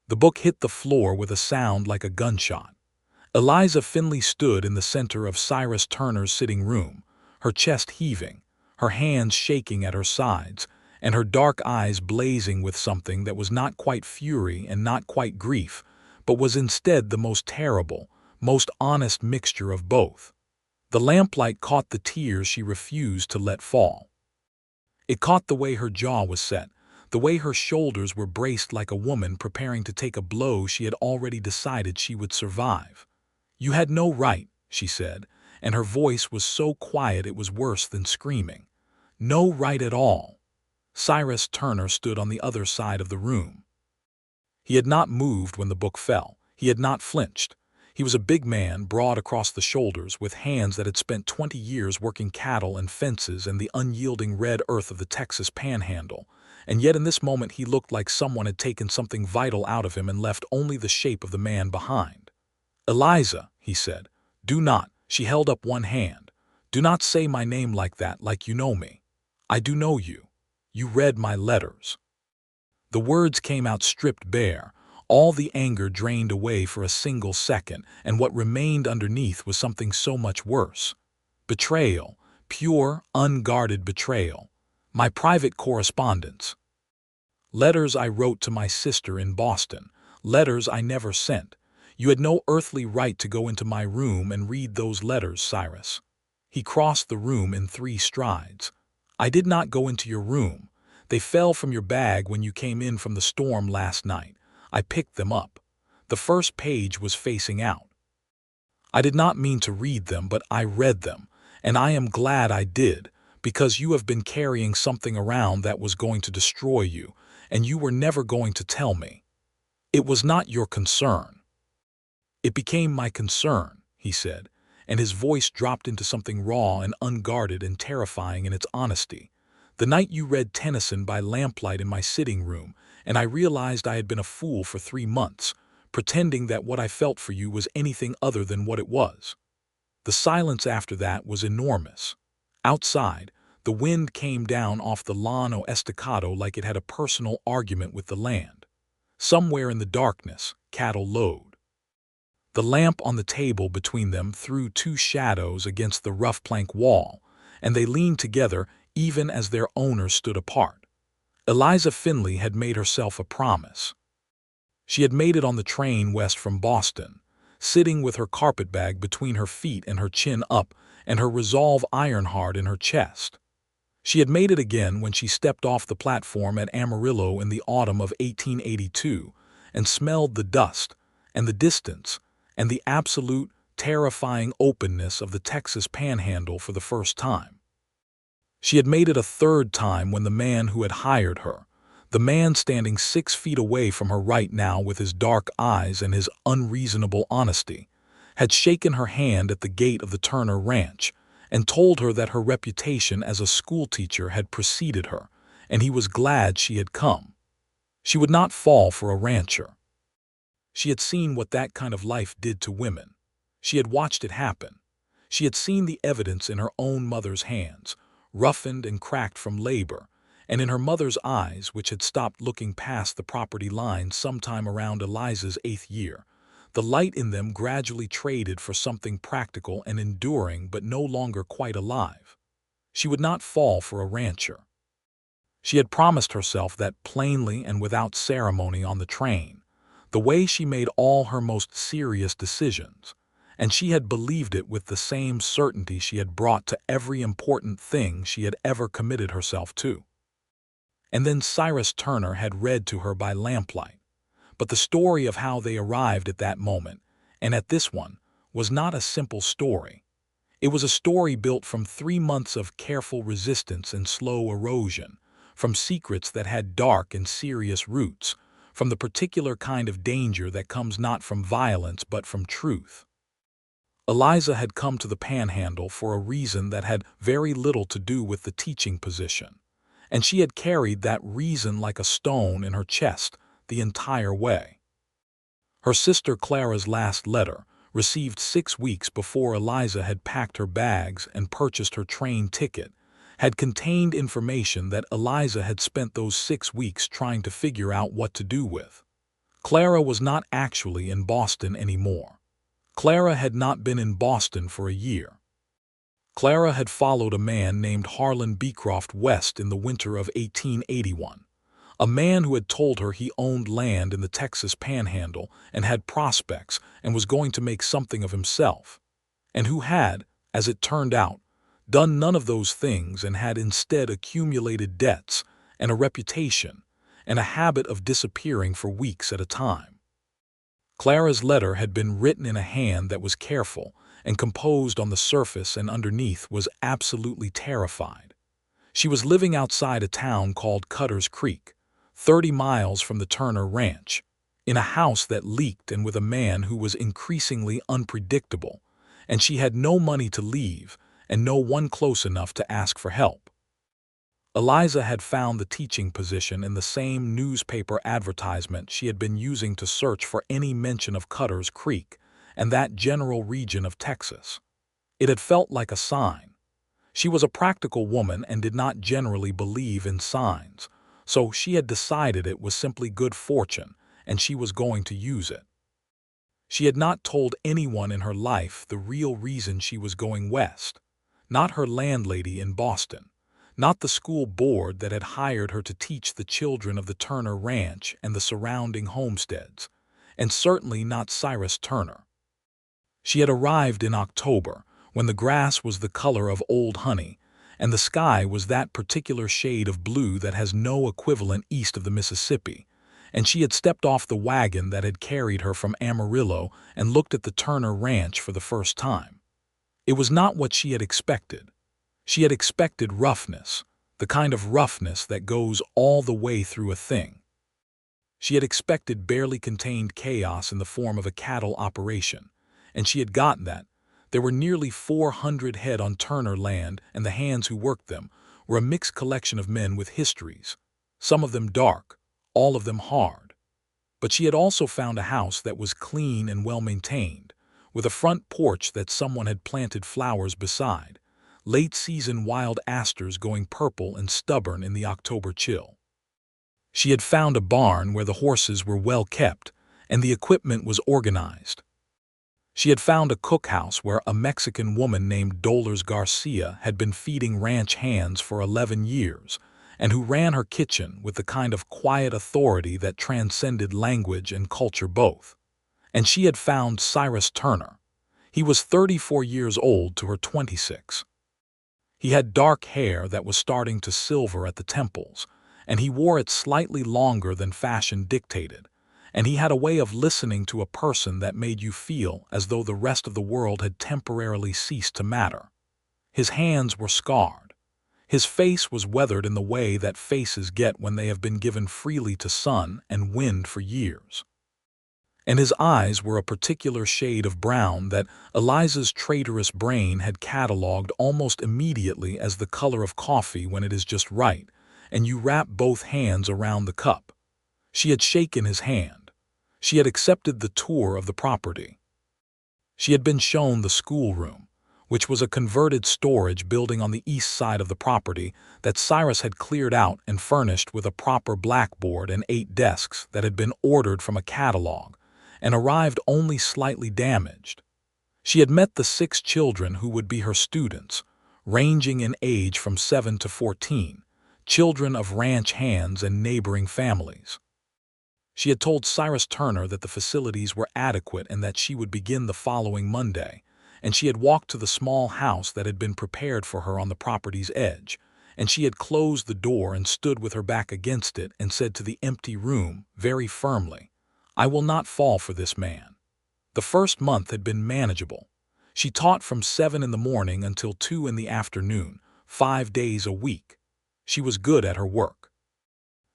The book hit the floor with a sound like a gunshot. Eliza Finley stood in the center of Cyrus Turner's sitting room, her chest heaving, her hands shaking at her sides, and her dark eyes blazing with something that was not quite fury and not quite grief, but was instead the most terrible, most honest mixture of both. The lamplight caught the tears she refused to let fall. It caught the way her jaw was set, the way her shoulders were braced like a woman preparing to take a blow she had already decided she would survive. "You had no right," she said, and her voice was so quiet it was worse than screaming. "No right at all." Cyrus Turner stood on the other side of the room. He had not moved when the book fell. He had not flinched. He was a big man, broad across the shoulders, with hands that had spent 20 years working cattle and fences and the unyielding red earth of the Texas Panhandle, and yet in this moment he looked like someone had taken something vital out of him and left only the shape of the man behind. "Eliza," he said, "do not," she held up one hand, "do not say my name like that, like you know me. I do know you. You read my letters." The words came out stripped bare. All the anger drained away for a single second, and what remained underneath was something so much worse. Betrayal, pure, unguarded betrayal. My private correspondence. Letters I wrote to my sister in Boston. Letters I never sent. You had no earthly right to go into my room and read those letters, Cyrus. He crossed the room in 3 strides. "I did not go into your room. They fell from your bag when you came in from the storm last night. I picked them up. The first page was facing out. I did not mean to read them, but I read them, and I am glad I did, because you have been carrying something around that was going to destroy you, and you were never going to tell me. It was not your concern." "It became my concern," he said, and his voice dropped into something raw and unguarded and terrifying in its honesty. "The night you read Tennyson by lamplight in my sitting room, and I realized I had been a fool for 3 months, pretending that what I felt for you was anything other than what it was." The silence after that was enormous. Outside, the wind came down off the Llano Estacado like it had a personal argument with the land. Somewhere in the darkness, cattle lowed. The lamp on the table between them threw 2 shadows against the rough plank wall, and they leaned together even as their owner stood apart. Eliza Finley had made herself a promise. She had made it on the train west from Boston, sitting with her carpetbag between her feet and her chin up, and her resolve iron-hard in her chest. She had made it again when she stepped off the platform at Amarillo in the autumn of 1882 and smelled the dust and the distance and the absolute, terrifying openness of the Texas Panhandle for the first time. She had made it a 3rd time when the man who had hired her, the man standing 6 feet away from her right now with his dark eyes and his unreasonable honesty, had shaken her hand at the gate of the Turner Ranch and told her that her reputation as a schoolteacher had preceded her, and he was glad she had come. She would not fall for a rancher. She had seen what that kind of life did to women. She had watched it happen. She had seen the evidence in her own mother's hands, roughened and cracked from labor, and in her mother's eyes, which had stopped looking past the property line sometime around Eliza's 8th year. The light in them gradually traded for something practical and enduring but no longer quite alive. She would not fall for a rancher. She had promised herself that plainly and without ceremony on the train, the way she made all her most serious decisions, and she had believed it with the same certainty she had brought to every important thing she had ever committed herself to. And then Cyrus Turner had read to her by lamplight. But the story of how they arrived at that moment, and at this one, was not a simple story. It was a story built from 3 months of careful resistance and slow erosion, from secrets that had dark and serious roots, from the particular kind of danger that comes not from violence but from truth. Eliza had come to the Panhandle for a reason that had very little to do with the teaching position, and she had carried that reason like a stone in her chest the entire way. Her sister Clara's last letter, received 6 weeks before Eliza had packed her bags and purchased her train ticket, had contained information that Eliza had spent those 6 weeks trying to figure out what to do with. Clara was not actually in Boston anymore. Clara had not been in Boston for a year. Clara had followed a man named Harlan Beecroft west in the winter of 1881, a man who had told her he owned land in the Texas Panhandle and had prospects and was going to make something of himself, and who had, as it turned out, done none of those things and had instead accumulated debts and a reputation and a habit of disappearing for weeks at a time. Clara's letter had been written in a hand that was careful and composed on the surface, and underneath was absolutely terrified. She was living outside a town called Cutter's Creek, 30 miles from the Turner Ranch, in a house that leaked and with a man who was increasingly unpredictable, and she had no money to leave and no one close enough to ask for help. Eliza had found the teaching position in the same newspaper advertisement she had been using to search for any mention of Cutter's Creek and that general region of Texas. It had felt like a sign. She was a practical woman and did not generally believe in signs, so she had decided it was simply good fortune and she was going to use it. She had not told anyone in her life the real reason she was going west, not her landlady in Boston, not the school board that had hired her to teach the children of the Turner Ranch and the surrounding homesteads, and certainly not Cyrus Turner. She had arrived in October, when the grass was the color of old honey, and the sky was that particular shade of blue that has no equivalent east of the Mississippi, and she had stepped off the wagon that had carried her from Amarillo and looked at the Turner Ranch for the first time. It was not what she had expected. She had expected roughness, the kind of roughness that goes all the way through a thing. She had expected barely contained chaos in the form of a cattle operation, and she had gotten that. There were nearly 400 head on Turner land, and the hands who worked them were a mixed collection of men with histories, some of them dark, all of them hard. But she had also found a house that was clean and well-maintained, with a front porch that someone had planted flowers beside, late-season wild asters going purple and stubborn in the October chill. She had found a barn where the horses were well kept and the equipment was organized. She had found a cookhouse where a Mexican woman named Dolores Garcia had been feeding ranch hands for 11 years, and who ran her kitchen with the kind of quiet authority that transcended language and culture both. And she had found Cyrus Turner. He was 34 years old to her 26. He had dark hair that was starting to silver at the temples, and he wore it slightly longer than fashion dictated, and he had a way of listening to a person that made you feel as though the rest of the world had temporarily ceased to matter. His hands were scarred. His face was weathered in the way that faces get when they have been given freely to sun and wind for years. And his eyes were a particular shade of brown that Eliza's traitorous brain had catalogued almost immediately as the color of coffee when it is just right, and you wrap both hands around the cup. She had shaken his hand. She had accepted the tour of the property. She had been shown the schoolroom, which was a converted storage building on the east side of the property that Cyrus had cleared out and furnished with a proper blackboard and 8 desks that had been ordered from a catalog and arrived only slightly damaged. She had met the 6 children who would be her students, ranging in age from 7 to 14, children of ranch hands and neighboring families. She had told Cyrus Turner that the facilities were adequate and that she would begin the following Monday, and she had walked to the small house that had been prepared for her on the property's edge, and she had closed the door and stood with her back against it and said to the empty room very firmly, "I will not fall for this man." The first month had been manageable. She taught from 7 in the morning until 2 in the afternoon, 5 days a week. She was good at her work.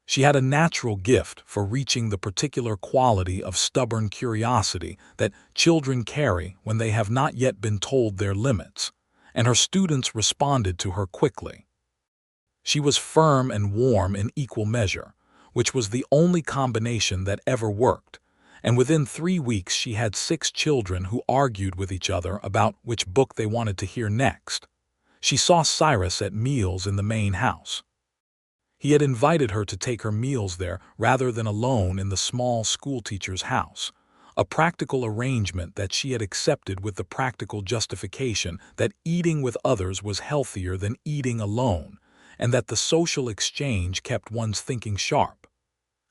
She had a natural gift for reaching the particular quality of stubborn curiosity that children carry when they have not yet been told their limits, and her students responded to her quickly. She was firm and warm in equal measure, which was the only combination that ever worked, and within 3 weeks she had 6 children who argued with each other about which book they wanted to hear next. She saw Cyrus at meals in the main house. He had invited her to take her meals there rather than alone in the small schoolteacher's house, a practical arrangement that she had accepted with the practical justification that eating with others was healthier than eating alone, and that the social exchange kept one's thinking sharp.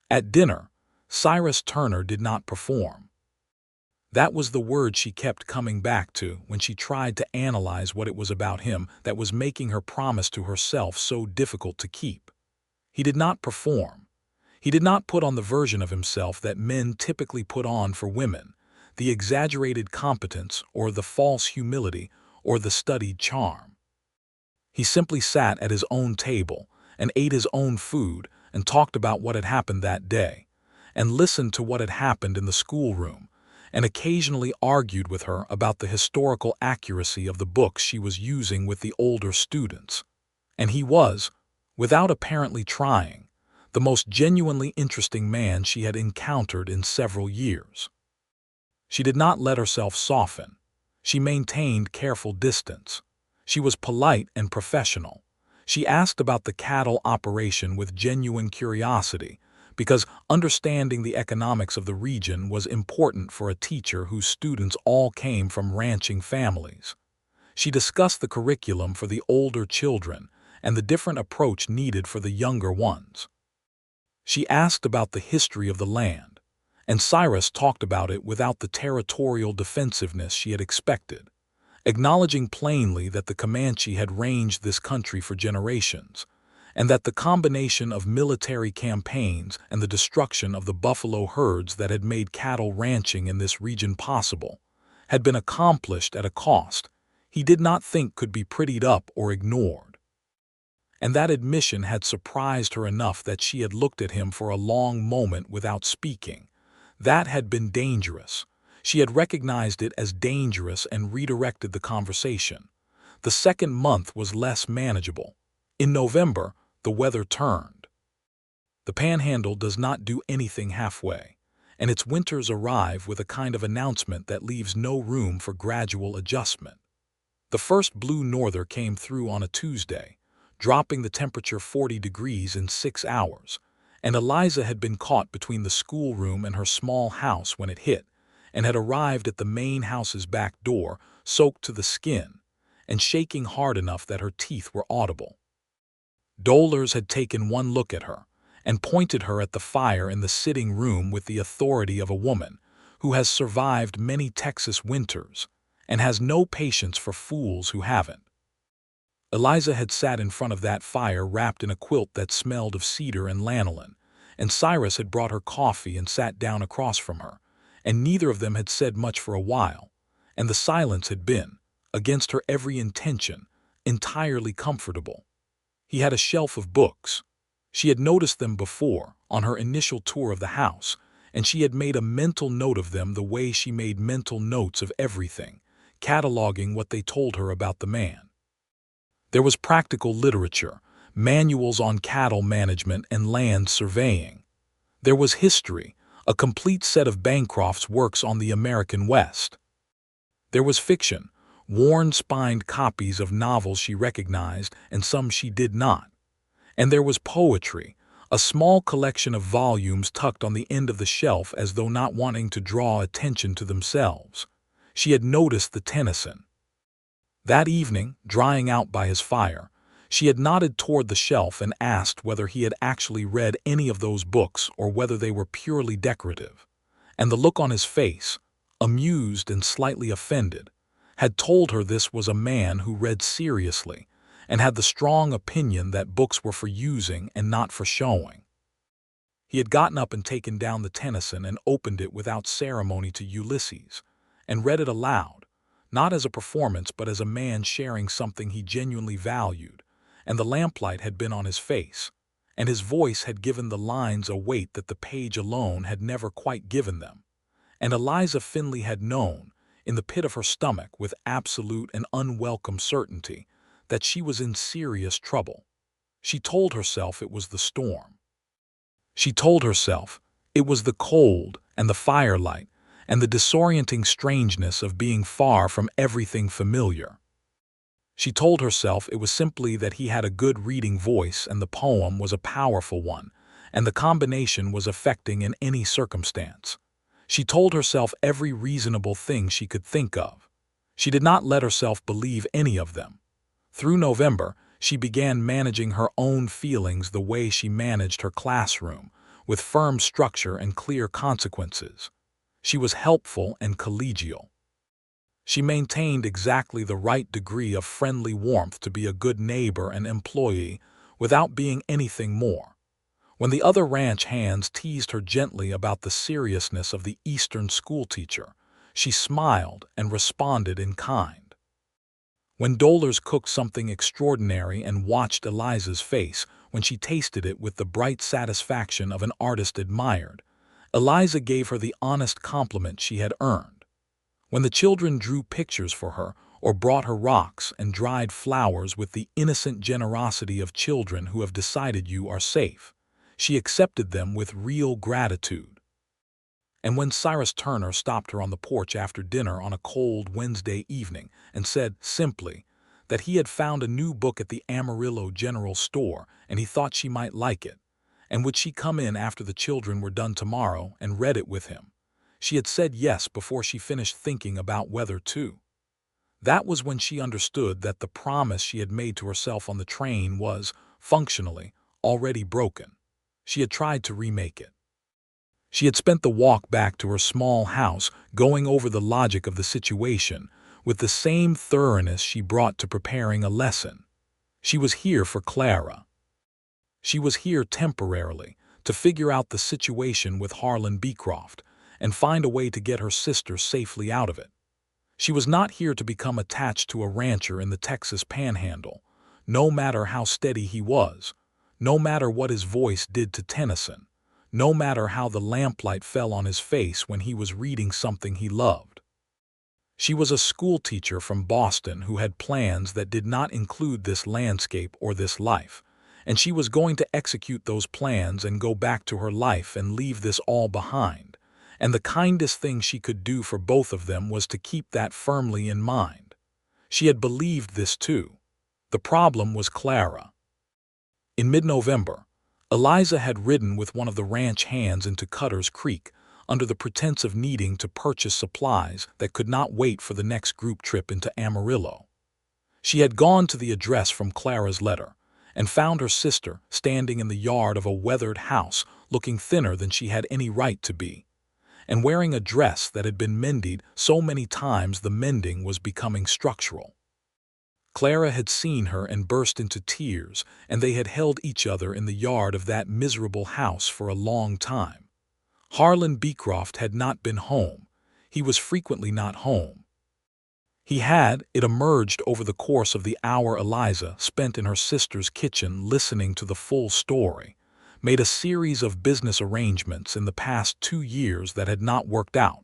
At dinner, Cyrus Turner did not perform. That was the word she kept coming back to when she tried to analyze what it was about him that was making her promise to herself so difficult to keep. He did not perform. He did not put on the version of himself that men typically put on for women, the exaggerated competence or the false humility or the studied charm. He simply sat at his own table and ate his own food and talked about what had happened that day, and listened to what had happened in the schoolroom, and occasionally argued with her about the historical accuracy of the books she was using with the older students. And he was, without apparently trying, the most genuinely interesting man she had encountered in several years. She did not let herself soften. She maintained careful distance. She was polite and professional. She asked about the cattle operation with genuine curiosity, because understanding the economics of the region was important for a teacher whose students all came from ranching families. She discussed the curriculum for the older children and the different approach needed for the younger ones. She asked about the history of the land, and Cyrus talked about it without the territorial defensiveness she had expected, acknowledging plainly that the Comanche had ranged this country for generations, and that the combination of military campaigns and the destruction of the buffalo herds that had made cattle ranching in this region possible had been accomplished at a cost he did not think could be prettied up or ignored. And that admission had surprised her enough that she had looked at him for a long moment without speaking. That had been dangerous. She had recognized it as dangerous and redirected the conversation. The second month was less manageable. In November, the weather turned. The Panhandle does not do anything halfway, and its winters arrive with a kind of announcement that leaves no room for gradual adjustment. The first blue norther came through on a Tuesday, dropping the temperature 40 degrees in 6 hours, and Eliza had been caught between the schoolroom and her small house when it hit, and had arrived at the main house's back door, soaked to the skin, and shaking hard enough that her teeth were audible. Dolers had taken one look at her, and pointed her at the fire in the sitting room with the authority of a woman who has survived many Texas winters, and has no patience for fools who haven't. Eliza had sat in front of that fire wrapped in a quilt that smelled of cedar and lanolin, and Cyrus had brought her coffee and sat down across from her, and neither of them had said much for a while, and the silence had been, against her every intention, entirely comfortable. He had a shelf of books. She had noticed them before, on her initial tour of the house, and she had made a mental note of them the way she made mental notes of everything, cataloging what they told her about the man. There was practical literature, manuals on cattle management and land surveying. There was history, a complete set of Bancroft's works on the American West. There was fiction, worn-spined copies of novels she recognized and some she did not. And there was poetry, a small collection of volumes tucked on the end of the shelf as though not wanting to draw attention to themselves. She had noticed the Tennyson. That evening, drying out by his fire, she had nodded toward the shelf and asked whether he had actually read any of those books or whether they were purely decorative. And the look on his face, amused and slightly offended, had told her this was a man who read seriously and had the strong opinion that books were for using and not for showing. He had gotten up and taken down the Tennyson and opened it without ceremony to Ulysses, and read it aloud, not as a performance but as a man sharing something he genuinely valued, and the lamplight had been on his face, and his voice had given the lines a weight that the page alone had never quite given them, and Eliza Finley had known, in the pit of her stomach with absolute and unwelcome certainty, that she was in serious trouble. She told herself it was the storm. She told herself it was the cold and the firelight, and the disorienting strangeness of being far from everything familiar. She told herself it was simply that he had a good reading voice and the poem was a powerful one, and the combination was affecting in any circumstance. She told herself every reasonable thing she could think of. She did not let herself believe any of them. Through November, she began managing her own feelings the way she managed her classroom, with firm structure and clear consequences. She was helpful and collegial. She maintained exactly the right degree of friendly warmth to be a good neighbor and employee without being anything more. When the other ranch hands teased her gently about the seriousness of the Eastern schoolteacher, she smiled and responded in kind. When Dolers cooked something extraordinary and watched Eliza's face when she tasted it with the bright satisfaction of an artist admired, Eliza gave her the honest compliment she had earned. When the children drew pictures for her or brought her rocks and dried flowers with the innocent generosity of children who have decided you are safe, she accepted them with real gratitude. And when Cyrus Turner stopped her on the porch after dinner on a cold Wednesday evening and said, simply, that he had found a new book at the Amarillo General Store and he thought she might like it, and would she come in after the children were done tomorrow and read it with him, she had said yes before she finished thinking about whether to. That was when she understood that the promise she had made to herself on the train was, functionally, already broken. She had tried to remake it. She had spent the walk back to her small house going over the logic of the situation with the same thoroughness she brought to preparing a lesson. She was here for Clara. She was here temporarily to figure out the situation with Harlan Beecroft and find a way to get her sister safely out of it. She was not here to become attached to a rancher in the Texas Panhandle, no matter how steady he was, no matter what his voice did to Tennyson, no matter how the lamplight fell on his face when he was reading something he loved. She was a schoolteacher from Boston who had plans that did not include this landscape or this life, and she was going to execute those plans and go back to her life and leave this all behind. And the kindest thing she could do for both of them was to keep that firmly in mind. She had believed this too. The problem was Clara. In mid-November, Eliza had ridden with one of the ranch hands into Cutter's Creek under the pretense of needing to purchase supplies that could not wait for the next group trip into Amarillo. She had gone to the address from Clara's letter and found her sister standing in the yard of a weathered house looking thinner than she had any right to be, and wearing a dress that had been mended so many times the mending was becoming structural. Clara had seen her and burst into tears, and they had held each other in the yard of that miserable house for a long time. Harlan Beecroft had not been home. He was frequently not home. He had, it emerged over the course of the hour Eliza spent in her sister's kitchen listening to the full story, made a series of business arrangements in the past 2 years that had not worked out,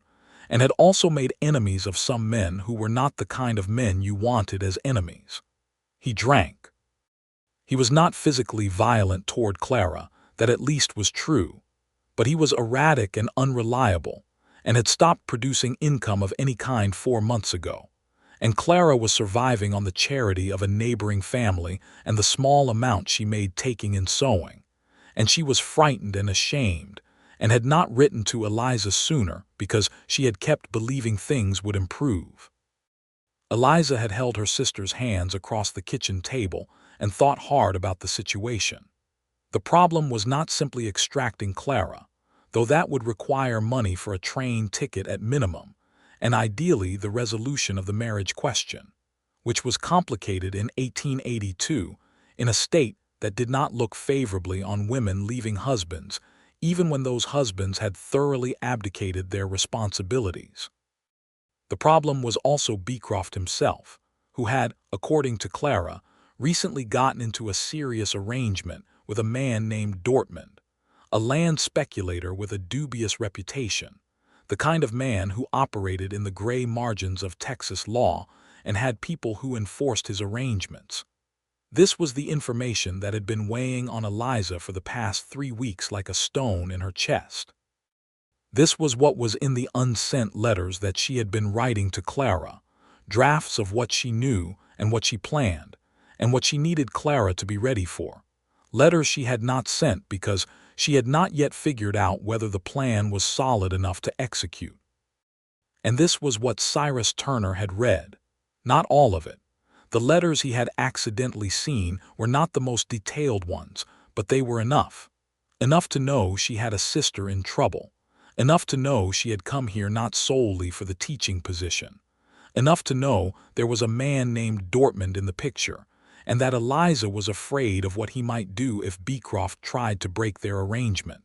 and had also made enemies of some men who were not the kind of men you wanted as enemies. He drank. He was not physically violent toward Clara, that at least was true, but he was erratic and unreliable, and had stopped producing income of any kind 4 months ago, and Clara was surviving on the charity of a neighboring family and the small amount she made taking in sewing, and she was frightened and ashamed, and had not written to Eliza sooner because she had kept believing things would improve. Eliza had held her sister's hands across the kitchen table and thought hard about the situation. The problem was not simply extracting Clara, though that would require money for a train ticket at minimum, and ideally the resolution of the marriage question, which was complicated in 1882 in a state that did not look favorably on women leaving husbands, even when those husbands had thoroughly abdicated their responsibilities. The problem was also Beecroft himself, who had, according to Clara, recently gotten into a serious arrangement with a man named Dortmund, a land speculator with a dubious reputation, the kind of man who operated in the gray margins of Texas law and had people who enforced his arrangements. This was the information that had been weighing on Eliza for the past 3 weeks like a stone in her chest. This was what was in the unsent letters that she had been writing to Clara, drafts of what she knew and what she planned, and what she needed Clara to be ready for. Letters she had not sent because she had not yet figured out whether the plan was solid enough to execute. And this was what Cyrus Turner had read. Not all of it. The letters he had accidentally seen were not the most detailed ones, but they were enough. Enough to know she had a sister in trouble. Enough to know she had come here not solely for the teaching position. Enough to know there was a man named Dortmund in the picture, and that Eliza was afraid of what he might do if Beecroft tried to break their arrangement.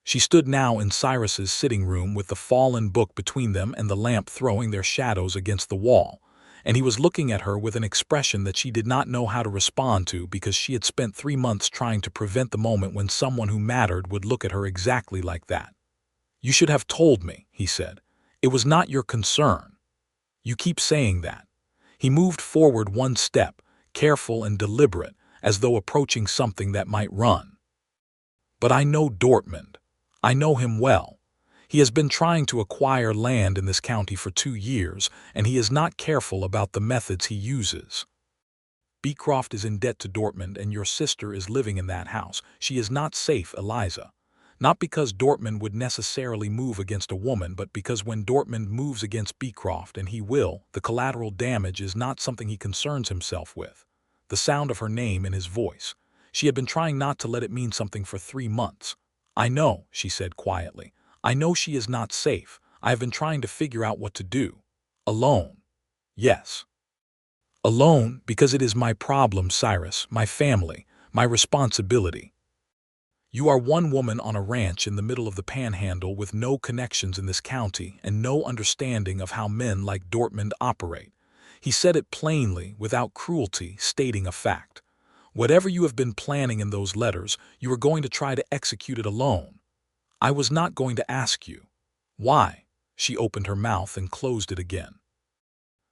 She stood now in Cyrus's sitting room with the fallen book between them and the lamp throwing their shadows against the wall, and he was looking at her with an expression that she did not know how to respond to because she had spent 3 months trying to prevent the moment when someone who mattered would look at her exactly like that. "You should have told me," he said. "It was not your concern. You keep saying that." He moved forward one step, careful and deliberate, as though approaching something that might run. "But I know Dortmund. I know him well. He has been trying to acquire land in this county for 2 years, and he is not careful about the methods he uses. Beecroft is in debt to Dortmund, and your sister is living in that house. She is not safe, Eliza. Not because Dortmund would necessarily move against a woman, but because when Dortmund moves against Beecroft, and he will, the collateral damage is not something he concerns himself with." The sound of her name in his voice. She had been trying not to let it mean something for 3 months. "I know," she said quietly. "I know she is not safe. I have been trying to figure out what to do. Alone. Yes. Alone, because it is my problem, Cyrus, my family, my responsibility. You are one woman on a ranch in the middle of the Panhandle with no connections in this county and no understanding of how men like Dortmund operate." He said it plainly, without cruelty, stating a fact. "Whatever you have been planning in those letters, you are going to try to execute it alone. I was not going to ask you. Why?" She opened her mouth and closed it again.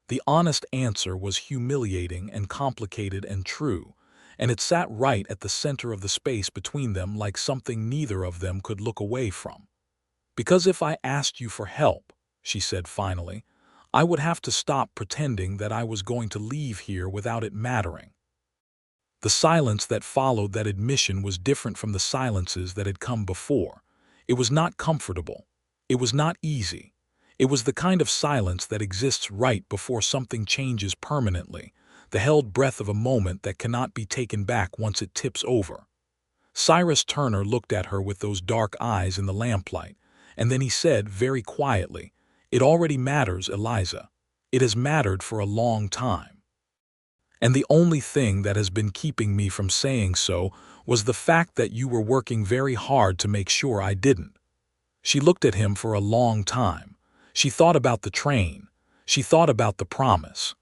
The honest answer was humiliating and complicated and true, and it sat right at the center of the space between them like something neither of them could look away from. "Because if I asked you for help," she said finally, "I would have to stop pretending that I was going to leave here without it mattering." The silence that followed that admission was different from the silences that had come before. It was not comfortable. It was not easy. It was the kind of silence that exists right before something changes permanently, the held breath of a moment that cannot be taken back once it tips over. Cyrus Turner looked at her with those dark eyes in the lamplight, and then he said very quietly, "It already matters, Eliza. It has mattered for a long time. And the only thing that has been keeping me from saying so was the fact that you were working very hard to make sure I didn't." She looked at him for a long time. She thought about the train. She thought about the promise.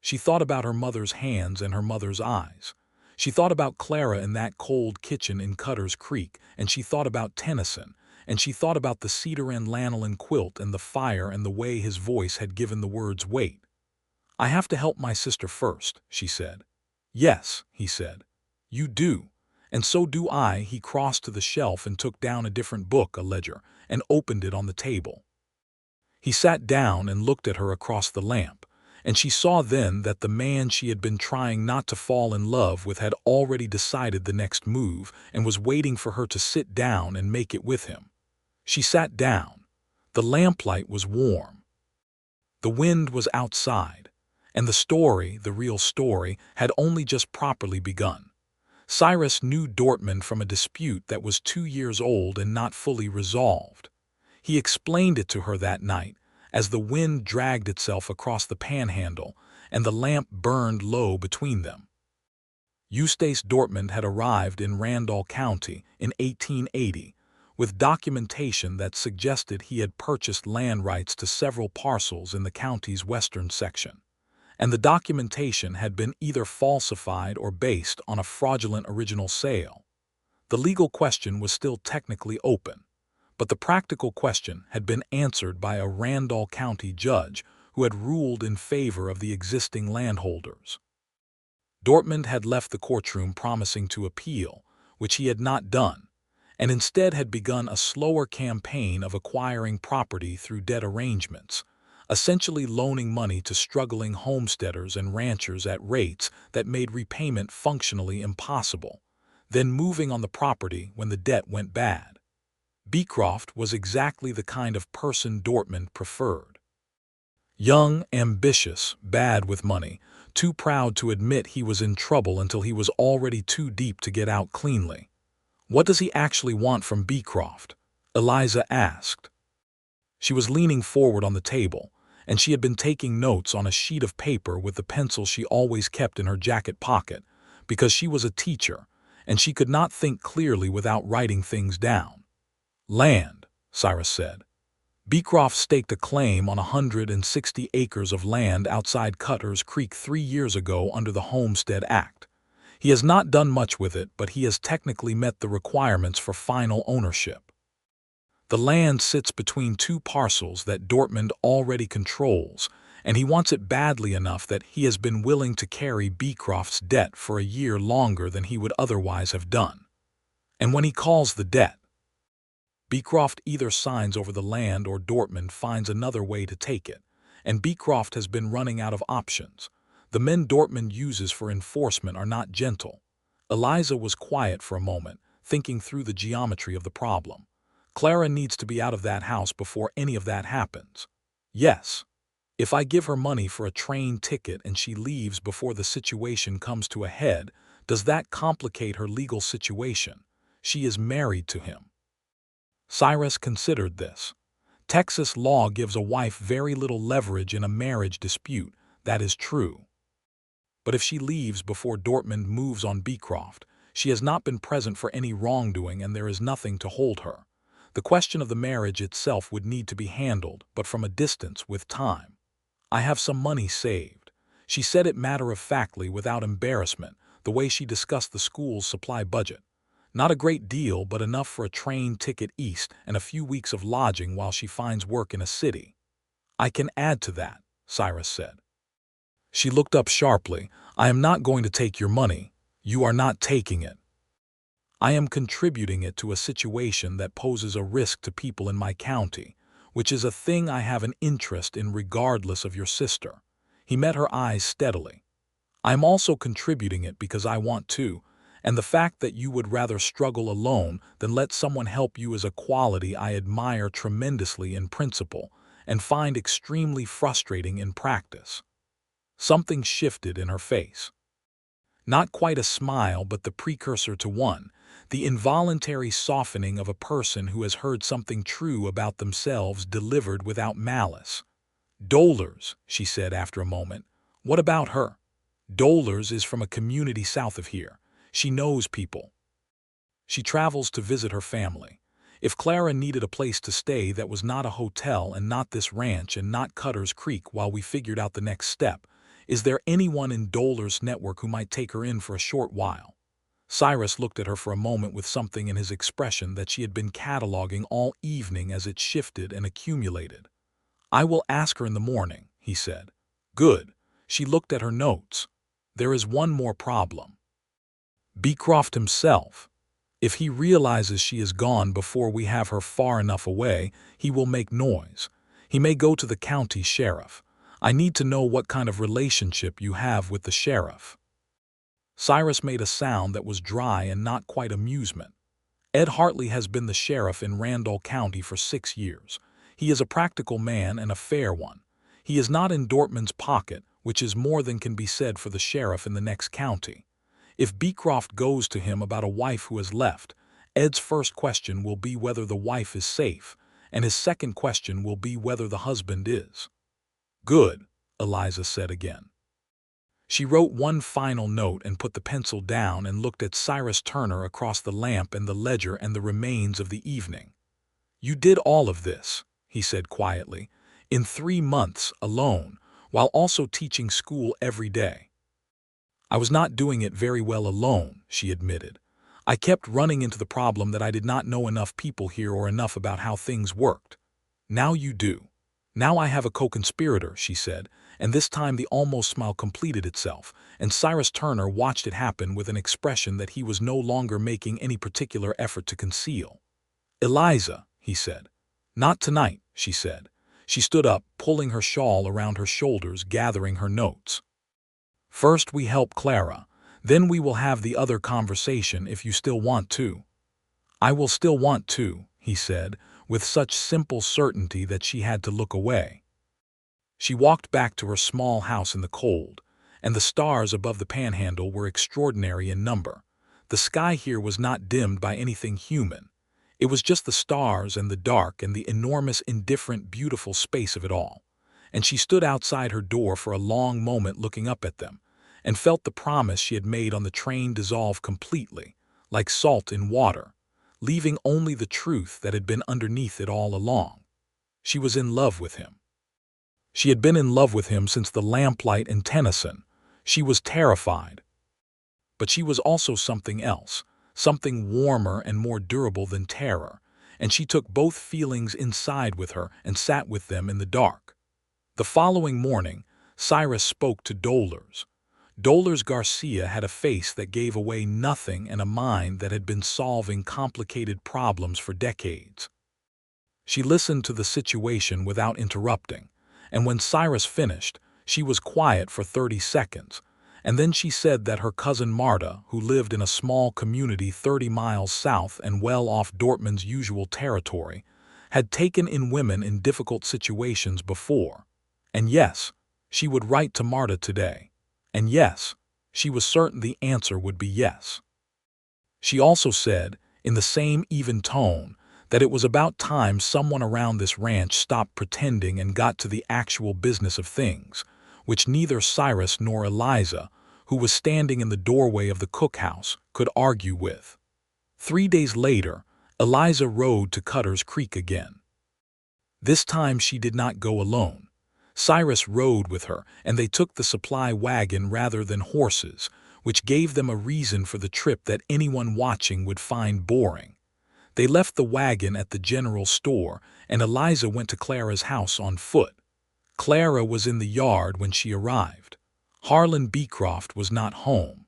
She thought about her mother's hands and her mother's eyes. She thought about Clara in that cold kitchen in Cutter's Creek, and she thought about Tennyson, and she thought about the cedar and lanolin quilt and the fire and the way his voice had given the words weight. "I have to help my sister first," she said. "Yes," he said. "You do. And so do I." He crossed to the shelf and took down a different book, a ledger, and opened it on the table. He sat down and looked at her across the lamp, and she saw then that the man she had been trying not to fall in love with had already decided the next move and was waiting for her to sit down and make it with him. She sat down. The lamplight was warm. The wind was outside, and the story, the real story, had only just properly begun. Cyrus knew Dortmund from a dispute that was 2 years old and not fully resolved. He explained it to her that night, as the wind dragged itself across the Panhandle and the lamp burned low between them. Eustace Dortmund had arrived in Randall County in 1880, with documentation that suggested he had purchased land rights to several parcels in the county's western section, and the documentation had been either falsified or based on a fraudulent original sale. The legal question was still technically open, but the practical question had been answered by a Randall County judge who had ruled in favor of the existing landholders. Dortmund had left the courtroom promising to appeal, which he had not done, and instead had begun a slower campaign of acquiring property through debt arrangements, essentially loaning money to struggling homesteaders and ranchers at rates that made repayment functionally impossible, then moving on the property when the debt went bad. Beecroft was exactly the kind of person Dortmund preferred. Young, ambitious, bad with money, too proud to admit he was in trouble until he was already too deep to get out cleanly. "What does he actually want from Beecroft?" Eliza asked. She was leaning forward on the table, and she had been taking notes on a sheet of paper with the pencil she always kept in her jacket pocket, because she was a teacher, and she could not think clearly without writing things down. "Land," Cyrus said. "Beecroft staked a claim on 160 acres of land outside Cutter's Creek 3 years ago under the Homestead Act. He has not done much with it, but he has technically met the requirements for final ownership. The land sits between two parcels that Dortmund already controls, and he wants it badly enough that he has been willing to carry Beecroft's debt for a year longer than he would otherwise have done. And when he calls the debt, Beecroft either signs over the land or Dortmund finds another way to take it, and Beecroft has been running out of options. The men Dortmund uses for enforcement are not gentle." Eliza was quiet for a moment, thinking through the geometry of the problem. "Clara needs to be out of that house before any of that happens." "Yes. If I give her money for a train ticket and she leaves before the situation comes to a head, does that complicate her legal situation? She is married to him." Cyrus considered this. Texas law gives a wife very little leverage in a marriage dispute, that is true. But if she leaves before Dortmund moves on Beecroft, she has not been present for any wrongdoing and there is nothing to hold her. The question of the marriage itself would need to be handled, but from a distance, with time. "I have some money saved." She said it matter-of-factly, without embarrassment, the way she discussed the school's supply budget. "Not a great deal, but enough for a train ticket east and a few weeks of lodging while she finds work in a city." "I can add to that," Cyrus said. She looked up sharply. "I am not going to take your money. You are not taking it. I am contributing it to a situation that poses a risk to people in my county, which is a thing I have an interest in regardless of your sister." He met her eyes steadily. "I am also contributing it because I want to, and the fact that you would rather struggle alone than let someone help you is a quality I admire tremendously in principle and find extremely frustrating in practice." Something shifted in her face. Not quite a smile, but the precursor to one, the involuntary softening of a person who has heard something true about themselves delivered without malice. "Dollars," she said after a moment. "What about her?" "Dollars is from a community south of here. She knows people. She travels to visit her family. If Clara needed a place to stay that was not a hotel and not this ranch and not Cutter's Creek while we figured out the next step, is there anyone in Dollars' network who might take her in for a short while?" Cyrus looked at her for a moment with something in his expression that she had been cataloging all evening as it shifted and accumulated. "I will ask her in the morning," he said. "Good." She looked at her notes. "There is one more problem. Beecroft himself. If he realizes she is gone before we have her far enough away, he will make noise. He may go to the county sheriff. I need to know what kind of relationship you have with the sheriff." Cyrus made a sound that was dry and not quite amusement. "Ed Hartley has been the sheriff in Randall County for 6 years. He is a practical man and a fair one. He is not in Dortmund's pocket, which is more than can be said for the sheriff in the next county. If Beecroft goes to him about a wife who has left, Ed's first question will be whether the wife is safe, and his second question will be whether the husband is." "Good," Eliza said again. She wrote one final note and put the pencil down and looked at Cyrus Turner across the lamp and the ledger and the remains of the evening. "You did all of this," he said quietly, "in 3 months alone, while also teaching school every day." "I was not doing it very well alone," she admitted. "I kept running into the problem that I did not know enough people here or enough about how things worked. Now you do. Now I have a co-conspirator," she said, and this time the almost smile completed itself, and Cyrus Turner watched it happen with an expression that he was no longer making any particular effort to conceal. "Eliza," he said. "Not tonight," she said. She stood up, pulling her shawl around her shoulders, gathering her notes. "First we help Clara, then we will have the other conversation if you still want to." "I will still want to," he said, with such simple certainty that she had to look away. She walked back to her small house in the cold, and the stars above the Panhandle were extraordinary in number. The sky here was not dimmed by anything human. It was just the stars and the dark and the enormous, indifferent, beautiful space of it all. And she stood outside her door for a long moment looking up at them, and felt the promise she had made on the train dissolve completely, like salt in water, leaving only the truth that had been underneath it all along. She was in love with him. She had been in love with him since the Lamplight and Tennyson. She was terrified. But she was also something else, something warmer and more durable than terror, and she took both feelings inside with her and sat with them in the dark. The following morning, Cyrus spoke to Dolores. Dolores Garcia had a face that gave away nothing and a mind that had been solving complicated problems for decades. She listened to the situation without interrupting, and when Cyrus finished, she was quiet for 30 seconds, and then she said that her cousin Marta, who lived in a small community 30 miles south and well off Dortmund's usual territory, had taken in women in difficult situations before. And yes, she would write to Marta today. And yes, she was certain the answer would be yes. She also said, in the same even tone, that it was about time someone around this ranch stopped pretending and got to the actual business of things, which neither Cyrus nor Eliza, who was standing in the doorway of the cookhouse, could argue with. 3 days later, Eliza rode to Cutter's Creek again. This time she did not go alone. Cyrus rode with her, and they took the supply wagon rather than horses, which gave them a reason for the trip that anyone watching would find boring. They left the wagon at the general store, and Eliza went to Clara's house on foot. Clara was in the yard when she arrived. Harlan Beecroft was not home.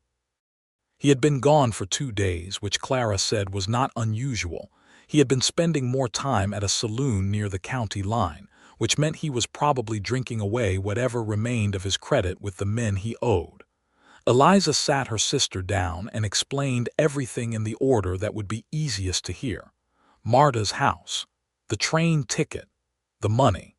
He had been gone for 2 days, which Clara said was not unusual. He had been spending more time at a saloon near the county line, which meant he was probably drinking away whatever remained of his credit with the men he owed. Eliza sat her sister down and explained everything in the order that would be easiest to hear. Marta's house, the train ticket, the money.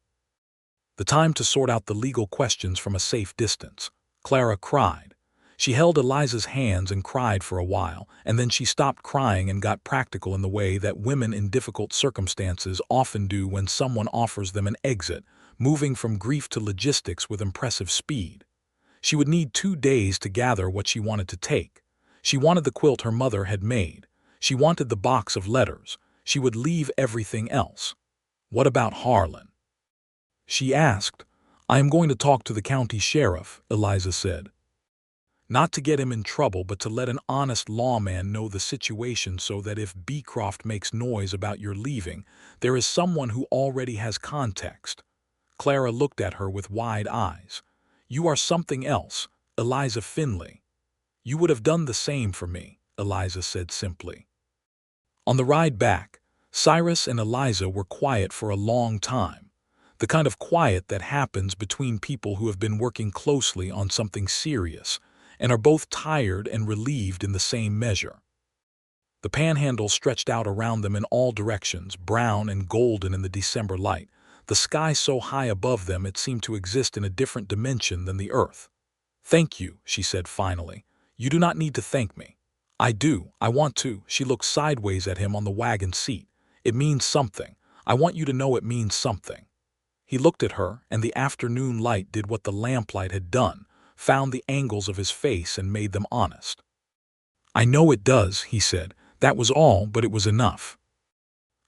The time to sort out the legal questions from a safe distance. Clara cried. She held Eliza's hands and cried for a while, and then she stopped crying and got practical in the way that women in difficult circumstances often do when someone offers them an exit, moving from grief to logistics with impressive speed. She would need 2 days to gather what she wanted to take. She wanted the quilt her mother had made. She wanted the box of letters. She would leave everything else. What about Harlan? She asked. "I am going to talk to the county sheriff," Eliza said. "Not to get him in trouble, but to let an honest lawman know the situation so that if Beecroft makes noise about your leaving, there is someone who already has context." Clara looked at her with wide eyes. "You are something else, Eliza Finley." "You would have done the same for me," Eliza said simply. On the ride back, Cyrus and Eliza were quiet for a long time, the kind of quiet that happens between people who have been working closely on something serious and are both tired and relieved in the same measure. The Panhandle stretched out around them in all directions, brown and golden in the December light, the sky so high above them it seemed to exist in a different dimension than the earth. "Thank you," she said finally. "You do not need to thank me." "I do. I want to." She looked sideways at him on the wagon seat. "It means something. I want you to know it means something." He looked at her, and the afternoon light did what the lamplight had done, found the angles of his face and made them honest. "I know it does," he said. "That was all, but it was enough."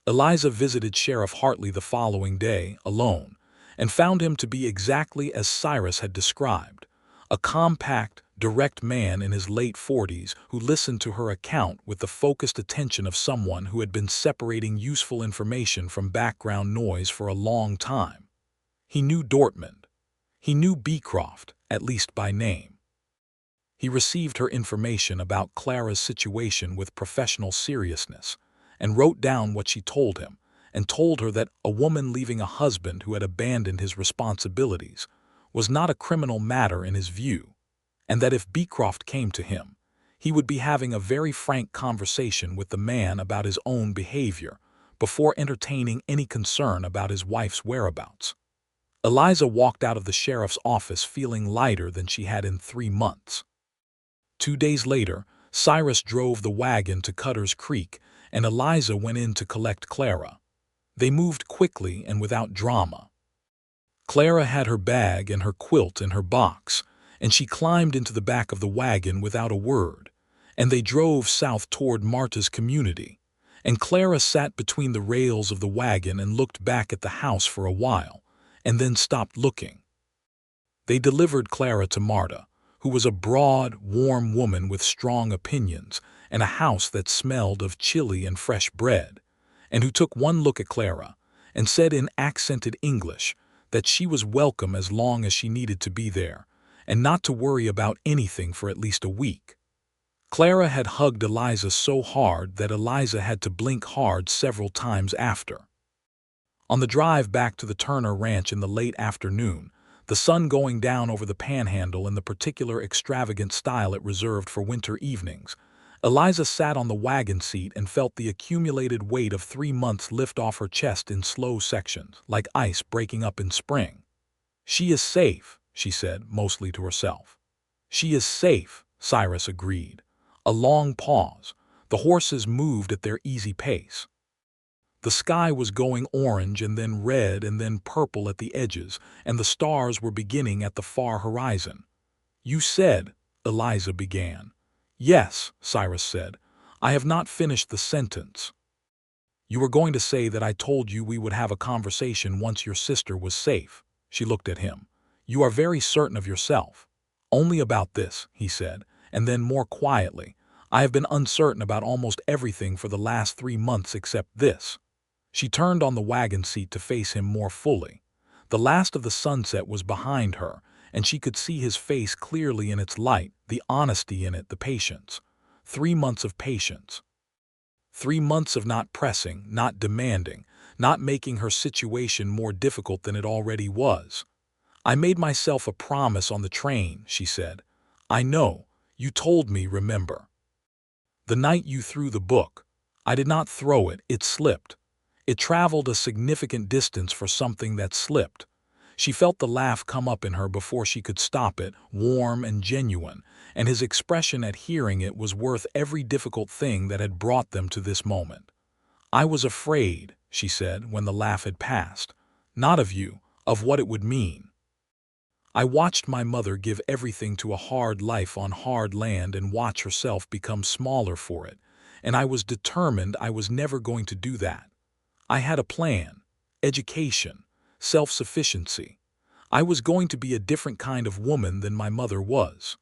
Eliza visited Sheriff Hartley the following day, alone, and found him to be exactly as Cyrus had described, a compact, direct man in his late 40s who listened to her account with the focused attention of someone who had been separating useful information from background noise for a long time. He knew Dortmund. He knew Beecroft, at least by name. He received her information about Clara's situation with professional seriousness, and wrote down what she told him, and told her that a woman leaving a husband who had abandoned his responsibilities was not a criminal matter in his view, and that if Beecroft came to him, he would be having a very frank conversation with the man about his own behavior before entertaining any concern about his wife's whereabouts. Eliza walked out of the sheriff's office feeling lighter than she had in 3 months. 2 days later, Cyrus drove the wagon to Cutter's Creek, and Eliza went in to collect Clara. They moved quickly and without drama. Clara had her bag and her quilt in her box, and she climbed into the back of the wagon without a word, and they drove south toward Marta's community, and Clara sat between the rails of the wagon and looked back at the house for a while, and then stopped looking. They delivered Clara to Marta, who was a broad, warm woman with strong opinions and a house that smelled of chili and fresh bread, and who took one look at Clara and said in accented English that she was welcome as long as she needed to be there, and not to worry about anything for at least a week. Clara had hugged Eliza so hard that Eliza had to blink hard several times after. On the drive back to the Turner ranch in the late afternoon, the sun going down over the Panhandle in the particular extravagant style it reserved for winter evenings, Eliza sat on the wagon seat and felt the accumulated weight of 3 months lift off her chest in slow sections, like ice breaking up in spring. "She is safe," she said, mostly to herself. "She is safe," Cyrus agreed. A long pause. The horses moved at their easy pace. The sky was going orange and then red and then purple at the edges, and the stars were beginning at the far horizon. "You said," Eliza began. "Yes," Cyrus said. "I have not finished the sentence." "You were going to say that I told you we would have a conversation once your sister was safe." She looked at him. "You are very certain of yourself." "Only about this," he said, and then more quietly, "I have been uncertain about almost everything for the last 3 months except this." She turned on the wagon seat to face him more fully. The last of the sunset was behind her, and she could see his face clearly in its light, the honesty in it, the patience. 3 months of patience. 3 months of not pressing, not demanding, not making her situation more difficult than it already was. "I made myself a promise on the train," she said. "I know. You told me, remember. The night you threw the book. I did not throw it, it slipped. It traveled a significant distance for something that slipped." She felt the laugh come up in her before she could stop it, warm and genuine, and his expression at hearing it was worth every difficult thing that had brought them to this moment. "I was afraid," she said when the laugh had passed. "Not of you, of what it would mean. I watched my mother give everything to a hard life on hard land and watch herself become smaller for it, and I was determined I was never going to do that. I had a plan, education, self-sufficiency. I was going to be a different kind of woman than my mother was."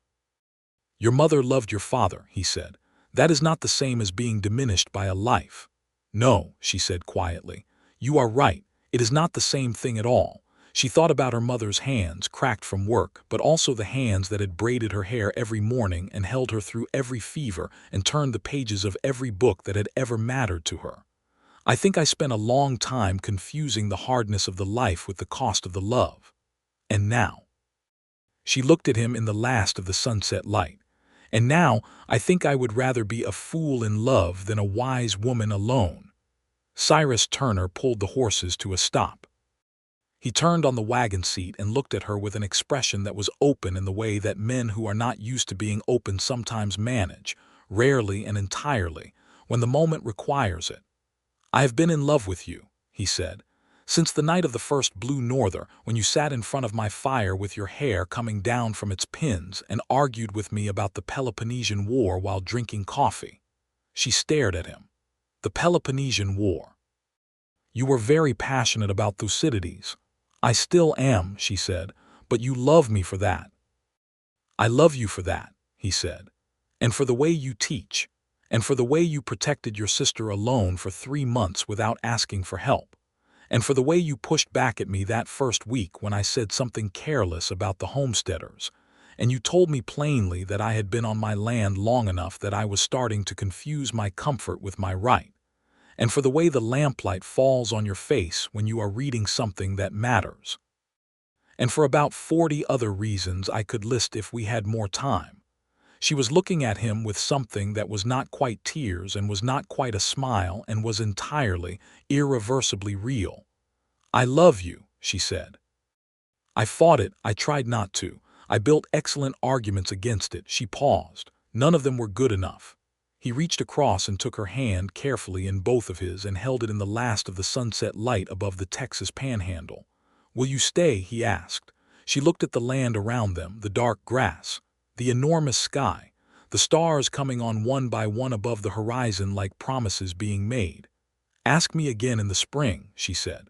"Your mother loved your father," he said. "That is not the same as being diminished by a life." "No," she said quietly. "You are right. It is not the same thing at all." She thought about her mother's hands, cracked from work, but also the hands that had braided her hair every morning and held her through every fever and turned the pages of every book that had ever mattered to her. "I think I spent a long time confusing the hardness of the life with the cost of the love. And now—" She looked at him in the last of the sunset light. "And now I think I would rather be a fool in love than a wise woman alone." Cyrus Turner pulled the horses to a stop. He turned on the wagon seat and looked at her with an expression that was open in the way that men who are not used to being open sometimes manage, rarely and entirely, when the moment requires it. "I have been in love with you," he said, "since the night of the first blue norther, when you sat in front of my fire with your hair coming down from its pins and argued with me about the Peloponnesian War while drinking coffee." She stared at him. "The Peloponnesian War. You were very passionate about Thucydides." "I still am," she said, "but you love me for that." "I love you for that," he said, "and for the way you teach, and for the way you protected your sister alone for 3 months without asking for help, and for the way you pushed back at me that first week when I said something careless about the homesteaders, and you told me plainly that I had been on my land long enough that I was starting to confuse my comfort with my right, and for the way the lamplight falls on your face when you are reading something that matters. And for about 40 other reasons I could list if we had more time. She was looking at him with something that was not quite tears and was not quite a smile and was entirely, irreversibly real. "I love you," she said. I fought it, I tried not to. I built excellent arguments against it. She paused. None of them were good enough. He reached across and took her hand carefully in both of his and held it in the last of the sunset light above the Texas Panhandle. "Will you stay?" he asked. She looked at the land around them, the dark grass, the enormous sky, the stars coming on one by one above the horizon like promises being made. "Ask me again in the spring," she said.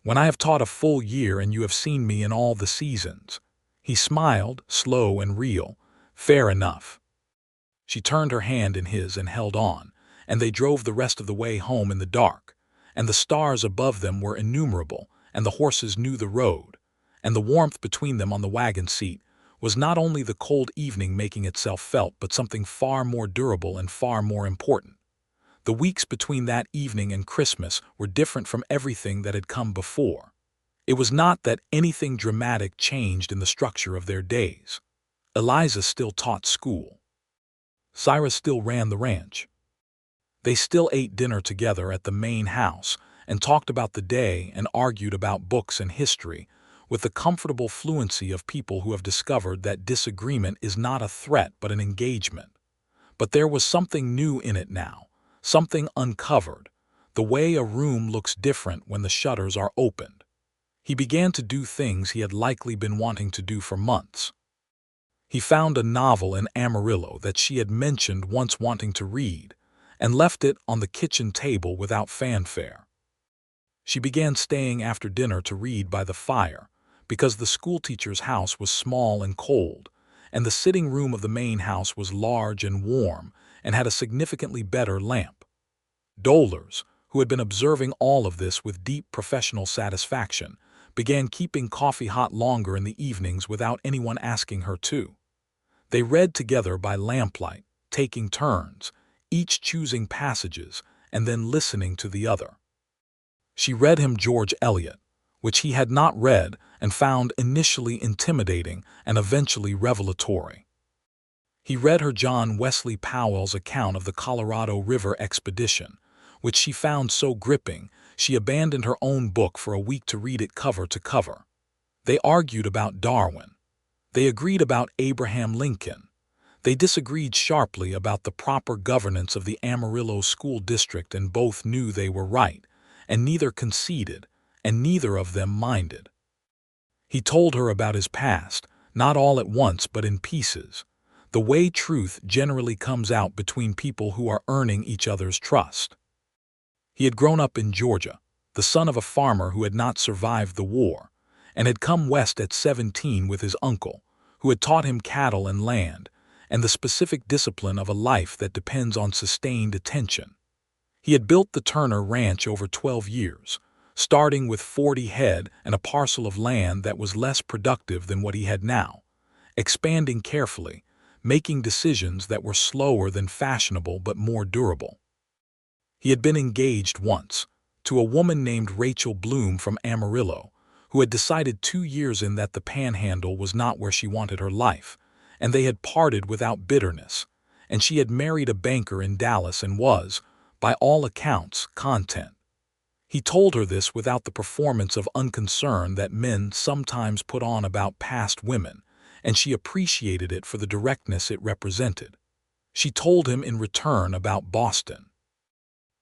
"When I have taught a full year and you have seen me in all the seasons." He smiled, slow and real. "Fair enough." She turned her hand in his and held on, and they drove the rest of the way home in the dark, and the stars above them were innumerable, and the horses knew the road, and the warmth between them on the wagon seat was not only the cold evening making itself felt but something far more durable and far more important. The weeks between that evening and Christmas were different from everything that had come before. It was not that anything dramatic changed in the structure of their days. Eliza still taught school. Cyrus still ran the ranch. They still ate dinner together at the main house and talked about the day and argued about books and history with the comfortable fluency of people who have discovered that disagreement is not a threat but an engagement. But there was something new in it now, something uncovered, the way a room looks different when the shutters are opened. He began to do things he had likely been wanting to do for months. He found a novel in Amarillo that she had mentioned once wanting to read, and left it on the kitchen table without fanfare. She began staying after dinner to read by the fire, because the schoolteacher's house was small and cold, and the sitting room of the main house was large and warm and had a significantly better lamp. Dolers, who had been observing all of this with deep professional satisfaction, began keeping coffee hot longer in the evenings without anyone asking her to. They read together by lamplight, taking turns, each choosing passages and then listening to the other. She read him George Eliot, which he had not read and found initially intimidating and eventually revelatory. He read her John Wesley Powell's account of the Colorado River expedition, which she found so gripping she abandoned her own book for a week to read it cover to cover. They argued about Darwin. They agreed about Abraham Lincoln. They disagreed sharply about the proper governance of the Amarillo school district, and both knew they were right, and neither conceded, and neither of them minded. He told her about his past, not all at once but in pieces, the way truth generally comes out between people who are earning each other's trust. He had grown up in Georgia, the son of a farmer who had not survived the war, and had come west at 17 with his uncle, who had taught him cattle and land, and the specific discipline of a life that depends on sustained attention. He had built the Turner Ranch over 12 years, starting with 40 head and a parcel of land that was less productive than what he had now, expanding carefully, making decisions that were slower than fashionable but more durable. He had been engaged once, to a woman named Rachel Bloom from Amarillo, who had decided 2 years in that the Panhandle was not where she wanted her life, and they had parted without bitterness, and she had married a banker in Dallas and was, by all accounts, content. He told her this without the performance of unconcern that men sometimes put on about past women, and she appreciated it for the directness it represented. She told him in return about Boston,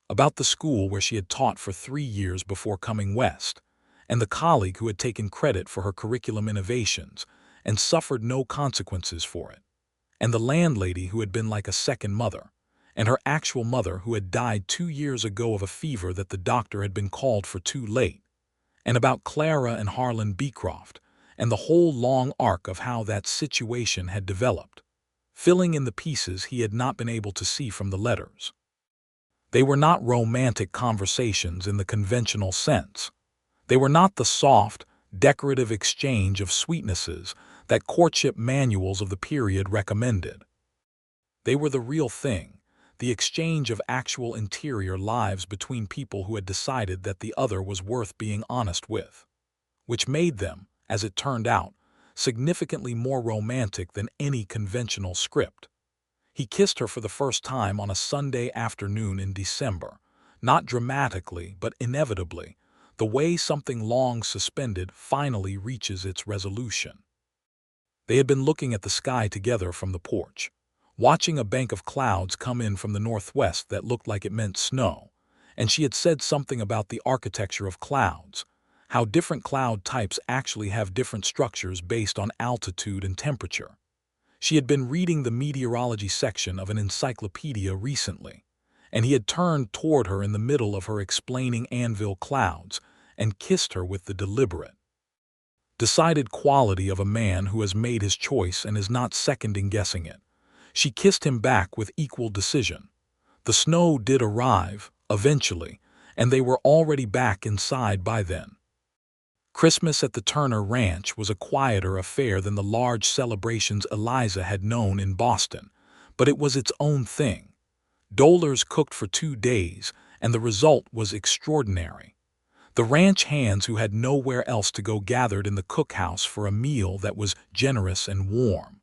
about the school where she had taught for 3 years before coming west, and the colleague who had taken credit for her curriculum innovations and suffered no consequences for it, and the landlady who had been like a second mother, and her actual mother who had died 2 years ago of a fever that the doctor had been called for too late, and about Clara and Harlan Beecroft, and the whole long arc of how that situation had developed, filling in the pieces he had not been able to see from the letters. They were not romantic conversations in the conventional sense. They were not the soft, decorative exchange of sweetnesses that courtship manuals of the period recommended. They were the real thing, the exchange of actual interior lives between people who had decided that the other was worth being honest with, which made them, as it turned out, significantly more romantic than any conventional script. He kissed her for the first time on a Sunday afternoon in December, not dramatically but inevitably, the way something long suspended finally reaches its resolution. They had been looking at the sky together from the porch, watching a bank of clouds come in from the northwest that looked like it meant snow, and she had said something about the architecture of clouds, how different cloud types actually have different structures based on altitude and temperature. She had been reading the meteorology section of an encyclopedia recently, and he had turned toward her in the middle of her explaining anvil clouds and kissed her with the deliberate, decided quality of a man who has made his choice and is not second-guessing it. She kissed him back with equal decision. The snow did arrive, eventually, and they were already back inside by then. Christmas at the Turner Ranch was a quieter affair than the large celebrations Eliza had known in Boston, but it was its own thing. Dolers cooked for 2 days, and the result was extraordinary. The ranch hands who had nowhere else to go gathered in the cookhouse for a meal that was generous and warm.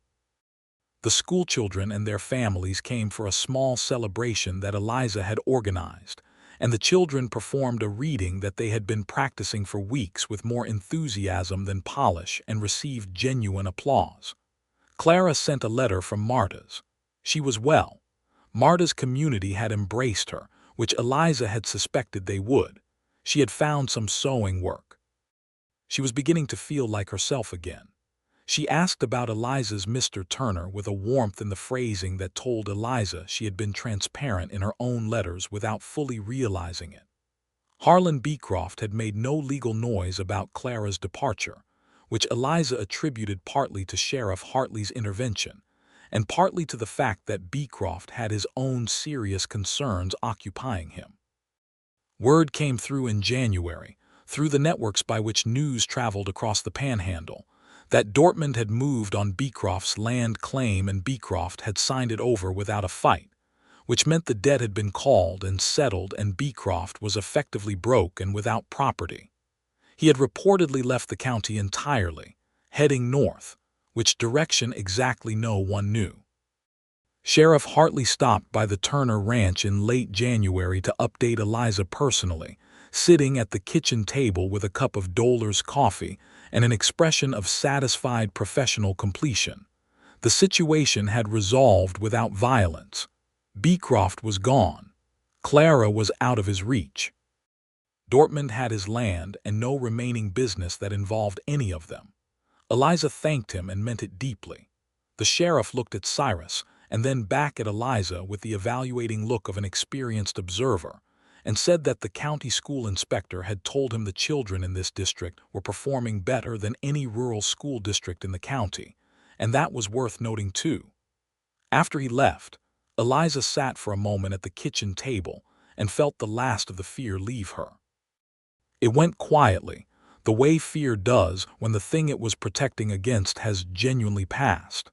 The schoolchildren and their families came for a small celebration that Eliza had organized, and the children performed a reading that they had been practicing for weeks with more enthusiasm than polish and received genuine applause. Clara sent a letter from Marta's. She was well. Marta's community had embraced her, which Eliza had suspected they would. She had found some sewing work. She was beginning to feel like herself again. She asked about Eliza's Mr. Turner with a warmth in the phrasing that told Eliza she had been transparent in her own letters without fully realizing it. Harlan Beecroft had made no legal noise about Clara's departure, which Eliza attributed partly to Sheriff Hartley's intervention, and partly to the fact that Beecroft had his own serious concerns occupying him. Word came through in January, through the networks by which news traveled across the Panhandle, that Dortmund had moved on Beecroft's land claim and Beecroft had signed it over without a fight, which meant the debt had been called and settled and Beecroft was effectively broke and without property. He had reportedly left the county entirely, heading north, which direction exactly no one knew. Sheriff Hartley stopped by the Turner Ranch in late January to update Eliza personally, sitting at the kitchen table with a cup of Doller's coffee and an expression of satisfied professional completion. The situation had resolved without violence. Beecroft was gone. Clara was out of his reach. Dortmund had his land and no remaining business that involved any of them. Eliza thanked him and meant it deeply. The sheriff looked at Cyrus and then back at Eliza with the evaluating look of an experienced observer, and said that the county school inspector had told him the children in this district were performing better than any rural school district in the county, and that was worth noting too. After he left, Eliza sat for a moment at the kitchen table and felt the last of the fear leave her. It went quietly, the way fear does when the thing it was protecting against has genuinely passed.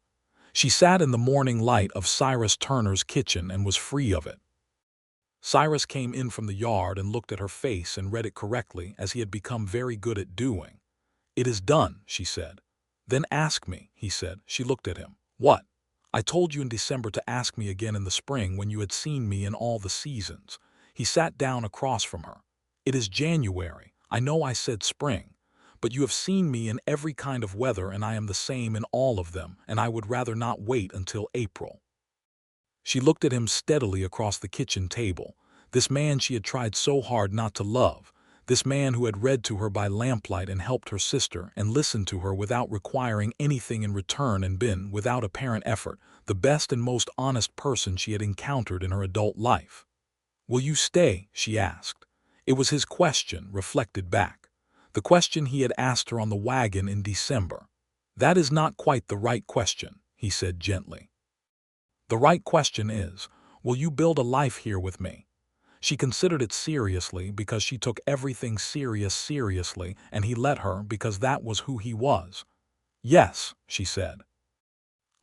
She sat in the morning light of Cyrus Turner's kitchen and was free of it. Cyrus came in from the yard and looked at her face and read it correctly, as he had become very good at doing. "It is done," she said. "Then ask me," he said. She looked at him. "What?" "I told you in December to ask me again in the spring when you had seen me in all the seasons." He sat down across from her. "It is January. I know I said spring, but you have seen me in every kind of weather and I am the same in all of them, and I would rather not wait until April." She looked at him steadily across the kitchen table, this man she had tried so hard not to love, this man who had read to her by lamplight and helped her sister and listened to her without requiring anything in return and been, without apparent effort, the best and most honest person she had encountered in her adult life. "Will you stay?" she asked. It was his question, reflected back. The question he had asked her on the wagon in December. "That is not quite the right question," he said gently. "The right question is, will you build a life here with me?" She considered it seriously because she took everything seriously, and he let her because that was who he was. "Yes," she said.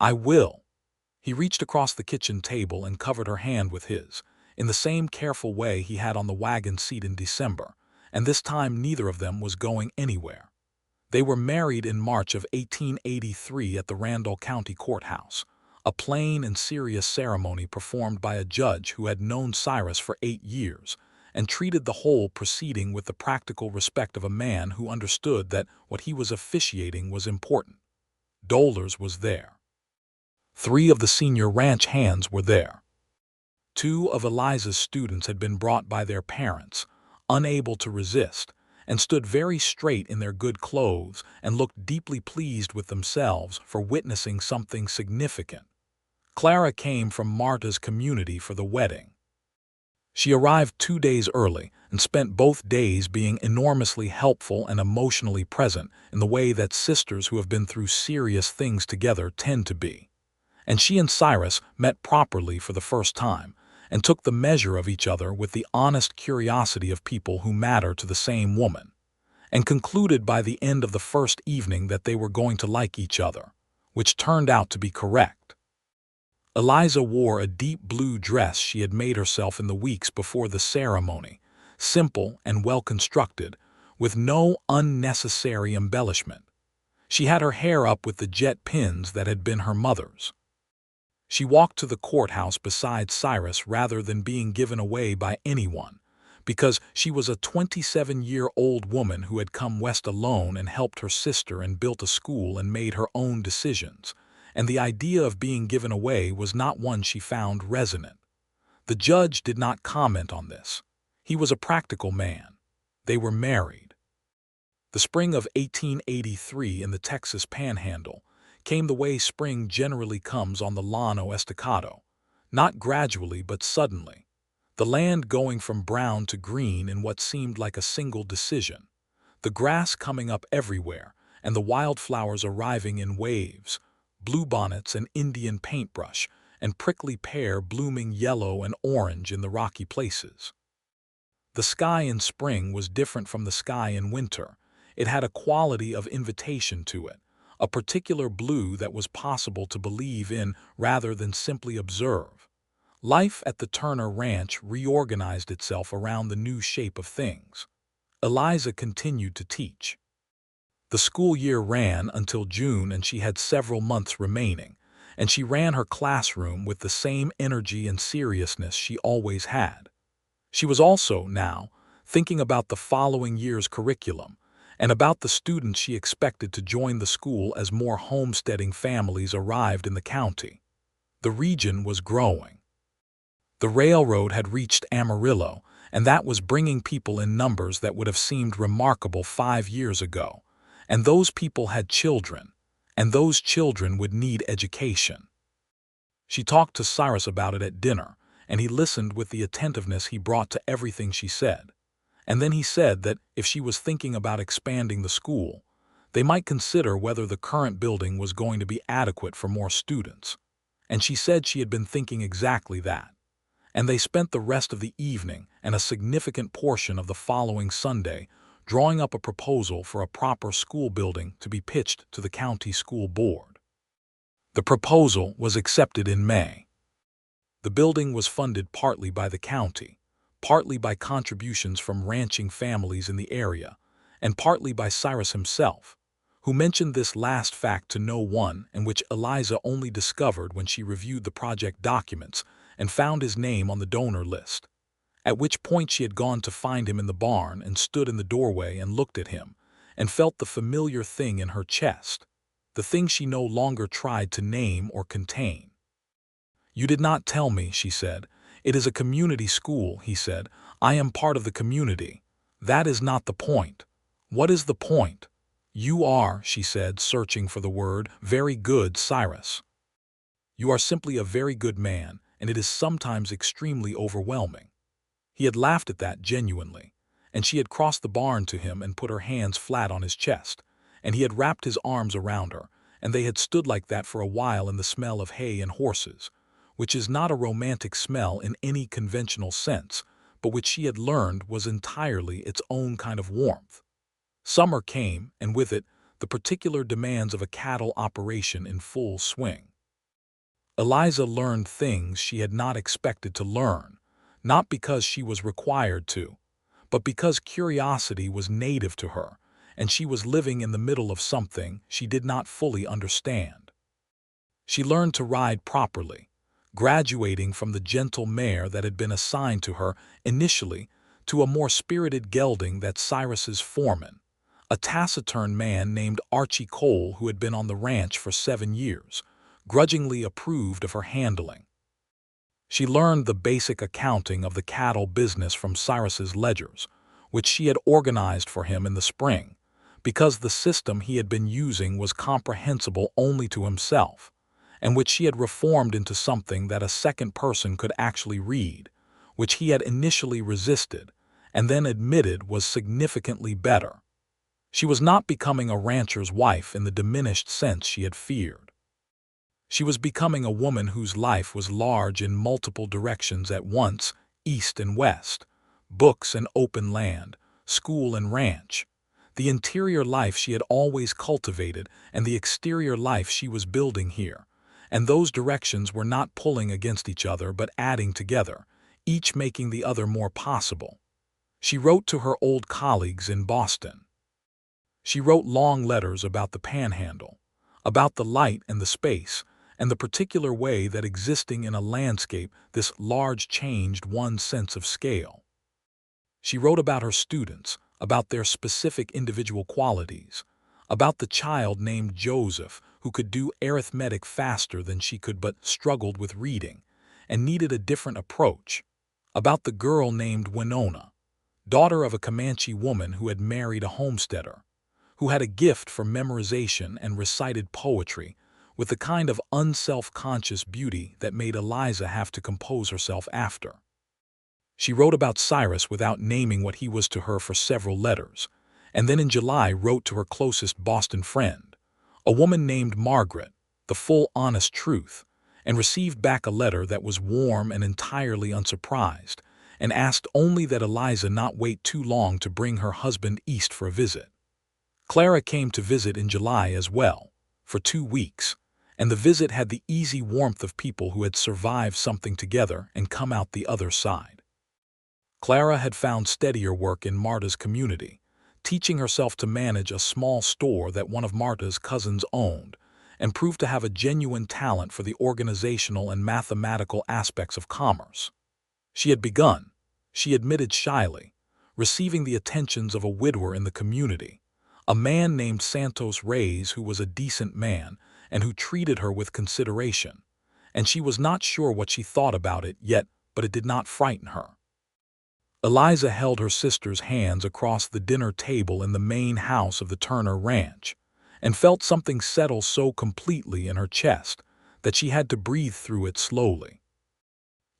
"I will." He reached across the kitchen table and covered her hand with his, in the same careful way he had on the wagon seat in December, and this time neither of them was going anywhere. They were married in March of 1883 at the Randall County Courthouse, a plain and serious ceremony performed by a judge who had known Cyrus for 8 years and treated the whole proceeding with the practical respect of a man who understood that what he was officiating was important. Dolers was there. 3 of the senior ranch hands were there. 2 of Eliza's students had been brought by their parents, unable to resist, and stood very straight in their good clothes and looked deeply pleased with themselves for witnessing something significant. Clara came from Marta's community for the wedding. She arrived 2 days early and spent both days being enormously helpful and emotionally present in the way that sisters who have been through serious things together tend to be. And she and Cyrus met properly for the first time and took the measure of each other with the honest curiosity of people who matter to the same woman, and concluded by the end of the first evening that they were going to like each other, which turned out to be correct. Eliza wore a deep blue dress she had made herself in the weeks before the ceremony, simple and well-constructed, with no unnecessary embellishment. She had her hair up with the jet pins that had been her mother's. She walked to the courthouse beside Cyrus rather than being given away by anyone, because she was a 27-year-old woman who had come west alone and helped her sister and built a school and made her own decisions, and the idea of being given away was not one she found resonant. The judge did not comment on this. He was a practical man. They were married. The spring of 1883 in the Texas Panhandle came the way spring generally comes on the Llano Estacado, not gradually but suddenly, the land going from brown to green in what seemed like a single decision, the grass coming up everywhere and the wildflowers arriving in waves, bluebonnets and Indian paintbrush, and prickly pear blooming yellow and orange in the rocky places. The sky in spring was different from the sky in winter. It had a quality of invitation to it, a particular blue that was possible to believe in rather than simply observe. Life at the Turner Ranch reorganized itself around the new shape of things. Eliza continued to teach. The school year ran until June and she had several months remaining, and she ran her classroom with the same energy and seriousness she always had. She was also, now, thinking about the following year's curriculum, and about the students she expected to join the school as more homesteading families arrived in the county. The region was growing. The railroad had reached Amarillo, and that was bringing people in numbers that would have seemed remarkable 5 years ago, and those people had children, and those children would need education. She talked to Cyrus about it at dinner, and he listened with the attentiveness he brought to everything she said. And then he said that if she was thinking about expanding the school, they might consider whether the current building was going to be adequate for more students. And she said she had been thinking exactly that. And they spent the rest of the evening and a significant portion of the following Sunday drawing up a proposal for a proper school building to be pitched to the county school board. The proposal was accepted in May. The building was funded partly by the county, partly by contributions from ranching families in the area, and partly by Cyrus himself, who mentioned this last fact to no one and which Eliza only discovered when she reviewed the project documents and found his name on the donor list, at which point she had gone to find him in the barn and stood in the doorway and looked at him and felt the familiar thing in her chest, the thing she no longer tried to name or contain. "You did not tell me," she said. "It is a community school," he said. "I am part of the community. That is not the point." "What is the point?" "You are," she said, searching for the word, "very good, Cyrus. You are simply a very good man, and it is sometimes extremely overwhelming." He had laughed at that genuinely, and she had crossed the barn to him and put her hands flat on his chest, and he had wrapped his arms around her, and they had stood like that for a while in the smell of hay and horses, which is not a romantic smell in any conventional sense, but which she had learned was entirely its own kind of warmth. Summer came, and with it, the particular demands of a cattle operation in full swing. Eliza learned things she had not expected to learn, not because she was required to, but because curiosity was native to her, and she was living in the middle of something she did not fully understand. She learned to ride properly, graduating from the gentle mare that had been assigned to her initially to a more spirited gelding that Cyrus's foreman, a taciturn man named Archie Cole who had been on the ranch for 7 years, grudgingly approved of her handling. She learned the basic accounting of the cattle business from Cyrus's ledgers, which she had organized for him in the spring, because the system he had been using was comprehensible only to himself, and which she had reformed into something that a second person could actually read, which he had initially resisted, and then admitted was significantly better. She was not becoming a rancher's wife in the diminished sense she had feared. She was becoming a woman whose life was large in multiple directions at once, east and west, books and open land, school and ranch, the interior life she had always cultivated and the exterior life she was building here, and those directions were not pulling against each other but adding together, each making the other more possible. She wrote to her old colleagues in Boston. She wrote long letters about the Panhandle, about the light and the space, and the particular way that existing in a landscape this large changed one's sense of scale. She wrote about her students, about their specific individual qualities, about the child named Joseph who could do arithmetic faster than she could but struggled with reading and needed a different approach, about the girl named Winona, daughter of a Comanche woman who had married a homesteader, who had a gift for memorization and recited poetry with the kind of unself-conscious beauty that made Eliza have to compose herself after. She wrote about Cyrus without naming what he was to her for several letters, and then in July wrote to her closest Boston friend, a woman named Margaret, the full honest truth, and received back a letter that was warm and entirely unsurprised, and asked only that Eliza not wait too long to bring her husband east for a visit. Clara came to visit in July as well, for 2 weeks, and the visit had the easy warmth of people who had survived something together and come out the other side. Clara had found steadier work in Marta's community, teaching herself to manage a small store that one of Marta's cousins owned, and proved to have a genuine talent for the organizational and mathematical aspects of commerce. She had begun, she admitted shyly, receiving the attentions of a widower in the community, a man named Santos Reyes who was a decent man and who treated her with consideration, and she was not sure what she thought about it yet, but it did not frighten her. Eliza held her sister's hands across the dinner table in the main house of the Turner ranch, and felt something settle so completely in her chest that she had to breathe through it slowly.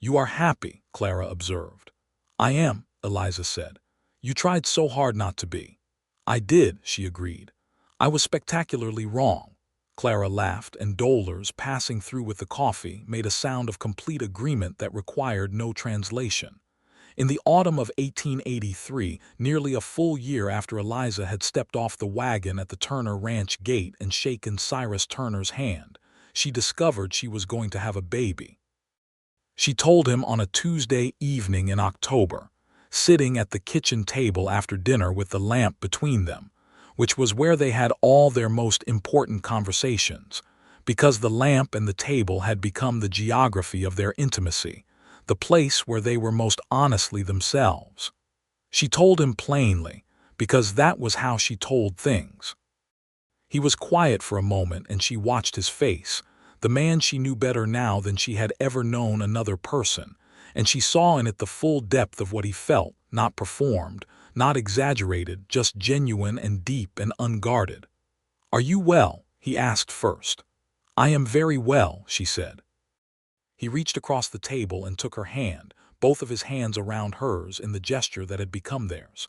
"You are happy," Clara observed. "I am," Eliza said. "You tried so hard not to be." "I did," she agreed. "I was spectacularly wrong." Clara laughed, and dolors passing through with the coffee made a sound of complete agreement that required no translation. In the autumn of 1883, nearly a full year after Eliza had stepped off the wagon at the Turner Ranch gate and shaken Cyrus Turner's hand, she discovered she was going to have a baby. She told him on a Tuesday evening in October, sitting at the kitchen table after dinner with the lamp between them, which was where they had all their most important conversations, because the lamp and the table had become the geography of their intimacy, the place where they were most honestly themselves. She told him plainly, because that was how she told things. He was quiet for a moment, and she watched his face, the man she knew better now than she had ever known another person, and she saw in it the full depth of what he felt, not performed, not exaggerated, just genuine and deep and unguarded. "Are you well?" he asked first. "I am very well," she said. He reached across the table and took her hand, both of his hands around hers in the gesture that had become theirs.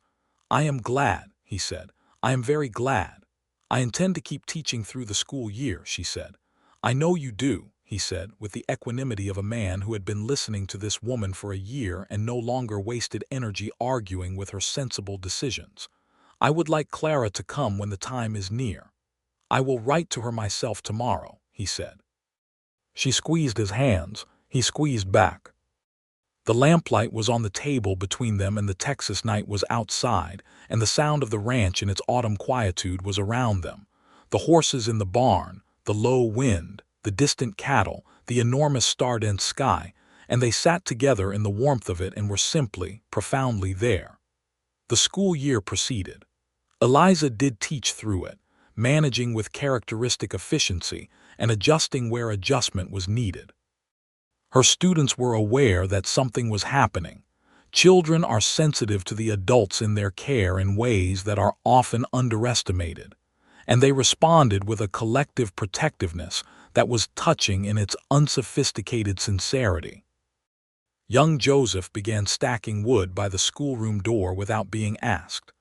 "I am glad," he said. "I am very glad. I intend to keep teaching through the school year," she said. "I know you do," he said, with the equanimity of a man who had been listening to this woman for a year and no longer wasted energy arguing with her sensible decisions. "I would like Clara to come when the time is near. I will write to her myself tomorrow," he said. She squeezed his hands. He squeezed back. The lamplight was on the table between them, and the Texas night was outside, and the sound of the ranch in its autumn quietude was around them. The horses in the barn, the low wind, the distant cattle, the enormous star-dense sky, and they sat together in the warmth of it and were simply, profoundly there. The school year proceeded. Eliza did teach through it, managing with characteristic efficiency and adjusting where adjustment was needed. Her students were aware that something was happening. Children are sensitive to the adults in their care in ways that are often underestimated, and they responded with a collective protectiveness that was touching in its unsophisticated sincerity. Young Joseph began stacking wood by the schoolroom door without being asked.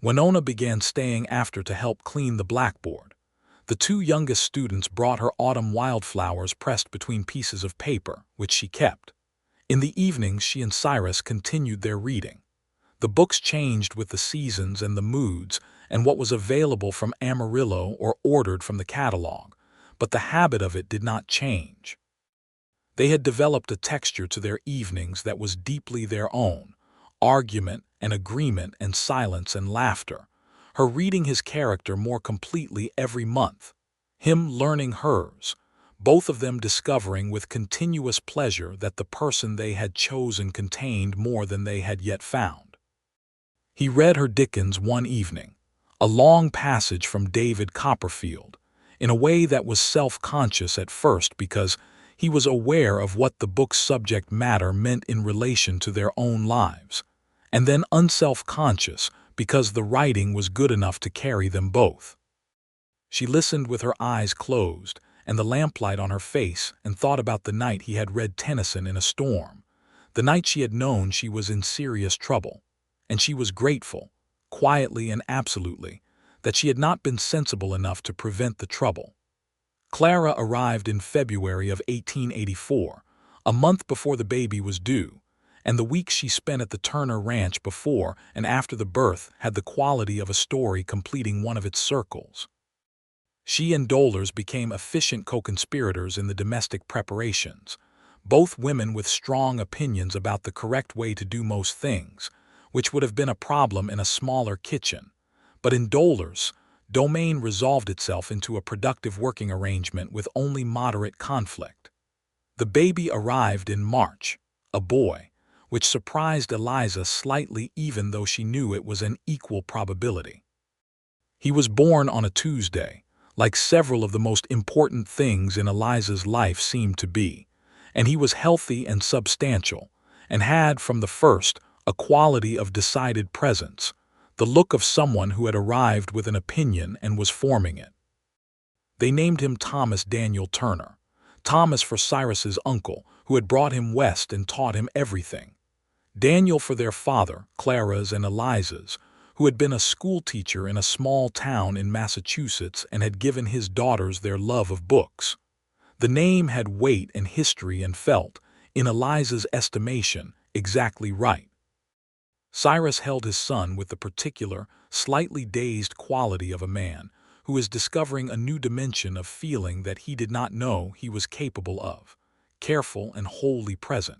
Winona began staying after to help clean the blackboard. The two youngest students brought her autumn wildflowers pressed between pieces of paper, which she kept. In the evenings, she and Cyrus continued their reading. The books changed with the seasons and the moods and what was available from Amarillo or ordered from the catalog, but the habit of it did not change. They had developed a texture to their evenings that was deeply their own: argument and agreement and silence and laughter. Her reading his character more completely every month, him learning hers, both of them discovering with continuous pleasure that the person they had chosen contained more than they had yet found. He read her Dickens one evening, a long passage from David Copperfield, in a way that was self-conscious at first because he was aware of what the book's subject matter meant in relation to their own lives, and then unself-conscious because the writing was good enough to carry them both. She listened with her eyes closed and the lamplight on her face and thought about the night he had read Tennyson in a storm, the night she had known she was in serious trouble, and she was grateful, quietly and absolutely, that she had not been sensible enough to prevent the trouble. Clara arrived in February of 1884, a month before the baby was due, and the weeks she spent at the Turner Ranch before and after the birth had the quality of a story completing one of its circles. She and Dolores became efficient co-conspirators in the domestic preparations, both women with strong opinions about the correct way to do most things, which would have been a problem in a smaller kitchen, but in Dolores' domain resolved itself into a productive working arrangement with only moderate conflict. The baby arrived in March, a boy, which surprised Eliza slightly even though she knew it was an equal probability. He was born on a Tuesday, like several of the most important things in Eliza's life seemed to be, and he was healthy and substantial, and had, from the first, a quality of decided presence, the look of someone who had arrived with an opinion and was forming it. They named him Thomas Daniel Turner, Thomas for Cyrus's uncle, who had brought him west and taught him everything. Daniel for their father, Clara's and Eliza's, who had been a schoolteacher in a small town in Massachusetts and had given his daughters their love of books. The name had weight and history and felt, in Eliza's estimation, exactly right. Cyrus held his son with the particular, slightly dazed quality of a man who is discovering a new dimension of feeling that he did not know he was capable of, careful and wholly present.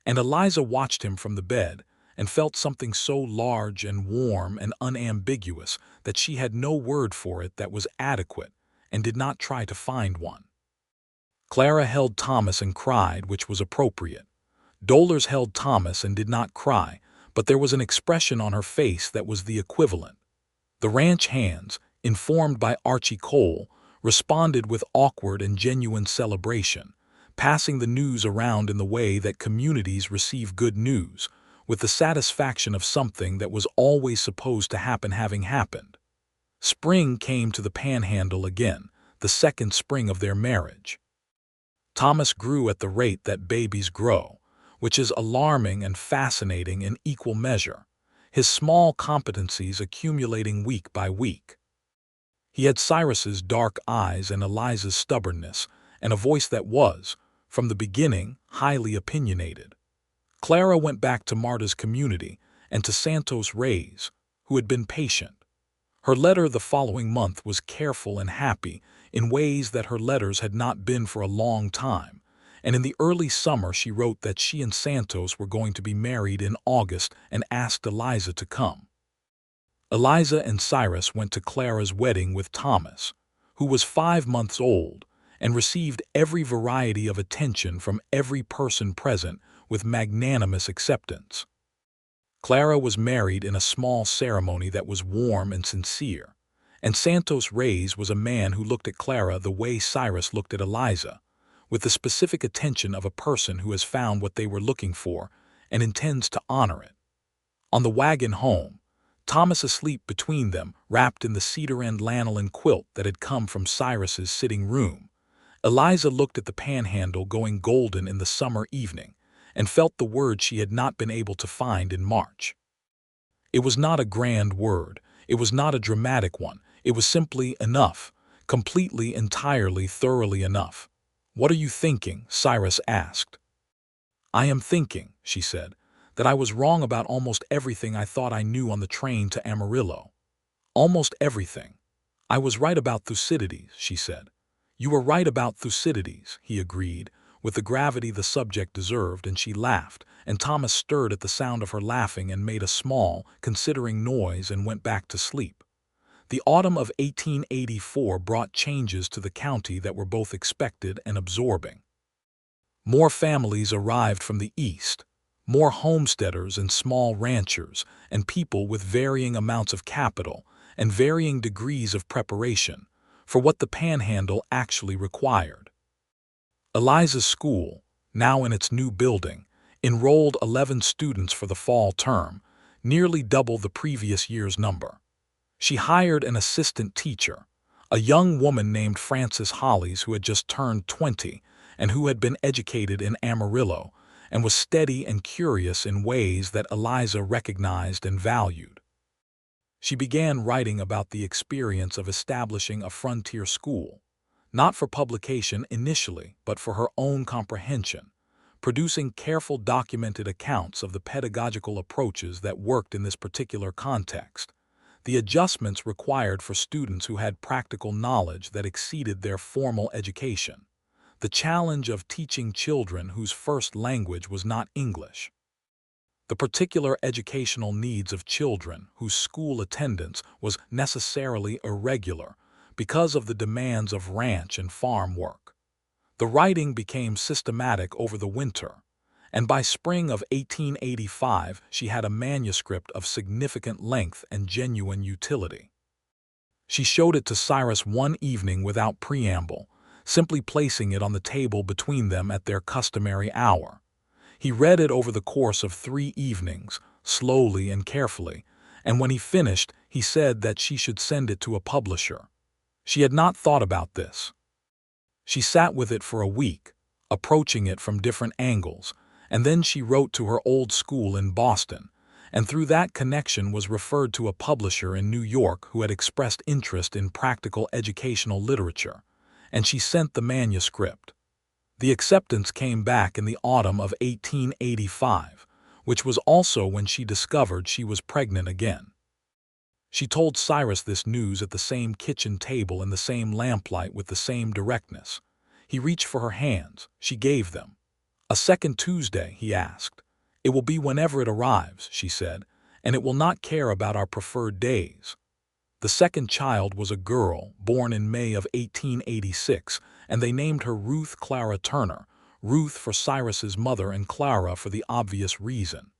And Eliza watched him from the bed and felt something so large and warm and unambiguous that she had no word for it that was adequate and did not try to find one. Clara held Thomas and cried, which was appropriate. Dolores held Thomas and did not cry, but there was an expression on her face that was the equivalent. The ranch hands, informed by Archie Cole, responded with awkward and genuine celebration, passing the news around in the way that communities receive good news, with the satisfaction of something that was always supposed to happen having happened. Spring came to the Panhandle again, the second spring of their marriage. Thomas grew at the rate that babies grow, which is alarming and fascinating in equal measure, his small competencies accumulating week by week. He had Cyrus's dark eyes and Eliza's stubbornness, and a voice that was, from the beginning, highly opinionated. Clara went back to Marta's community and to Santos Reyes, who had been patient. Her letter the following month was careful and happy in ways that her letters had not been for a long time, and in the early summer she wrote that she and Santos were going to be married in August and asked Eliza to come. Eliza and Cyrus went to Clara's wedding with Thomas, who was 5 months old, and received every variety of attention from every person present with magnanimous acceptance. Clara was married in a small ceremony that was warm and sincere, and Santos Reyes was a man who looked at Clara the way Cyrus looked at Eliza, with the specific attention of a person who has found what they were looking for and intends to honor it. On the wagon home, Thomas asleep between them, wrapped in the cedar and lanolin quilt that had come from Cyrus's sitting room, Eliza looked at the Panhandle going golden in the summer evening and felt the word she had not been able to find in March. It was not a grand word, it was not a dramatic one, it was simply enough, completely, entirely, thoroughly enough. "What are you thinking?" Cyrus asked. "I am thinking," she said, "that I was wrong about almost everything I thought I knew on the train to Amarillo. Almost everything. I was right about Thucydides," she said. "You were right about Thucydides," he agreed, with the gravity the subject deserved, and she laughed, and Thomas stirred at the sound of her laughing and made a small, considering noise and went back to sleep. The autumn of 1884 brought changes to the county that were both expected and absorbing. More families arrived from the east, more homesteaders and small ranchers, and people with varying amounts of capital and varying degrees of preparation for what the Panhandle actually required. Eliza's school, now in its new building, enrolled 11 students for the fall term, nearly double the previous year's number. She hired an assistant teacher, a young woman named Frances Hollies who had just turned 20 and who had been educated in Amarillo and was steady and curious in ways that Eliza recognized and valued. She began writing about the experience of establishing a frontier school, not for publication initially, but for her own comprehension, producing careful documented accounts of the pedagogical approaches that worked in this particular context, the adjustments required for students who had practical knowledge that exceeded their formal education, the challenge of teaching children whose first language was not English, the particular educational needs of children whose school attendance was necessarily irregular because of the demands of ranch and farm work. The writing became systematic over the winter, and by spring of 1885 she had a manuscript of significant length and genuine utility. She showed it to Cyrus one evening without preamble, simply placing it on the table between them at their customary hour. He read it over the course of 3 evenings, slowly and carefully, and when he finished, he said that she should send it to a publisher. She had not thought about this. She sat with it for a week, approaching it from different angles, and then she wrote to her old school in Boston, and through that connection was referred to a publisher in New York who had expressed interest in practical educational literature, and she sent the manuscript. The acceptance came back in the autumn of 1885, which was also when she discovered she was pregnant again. She told Cyrus this news at the same kitchen table in the same lamplight with the same directness. He reached for her hands. She gave them. "A second Tuesday?" he asked. "It will be whenever it arrives," she said, "and it will not care about our preferred days." The second child was a girl, born in May of 1886, and they named her Ruth Clara Turner, Ruth for Cyrus's mother and Clara for the obvious reason.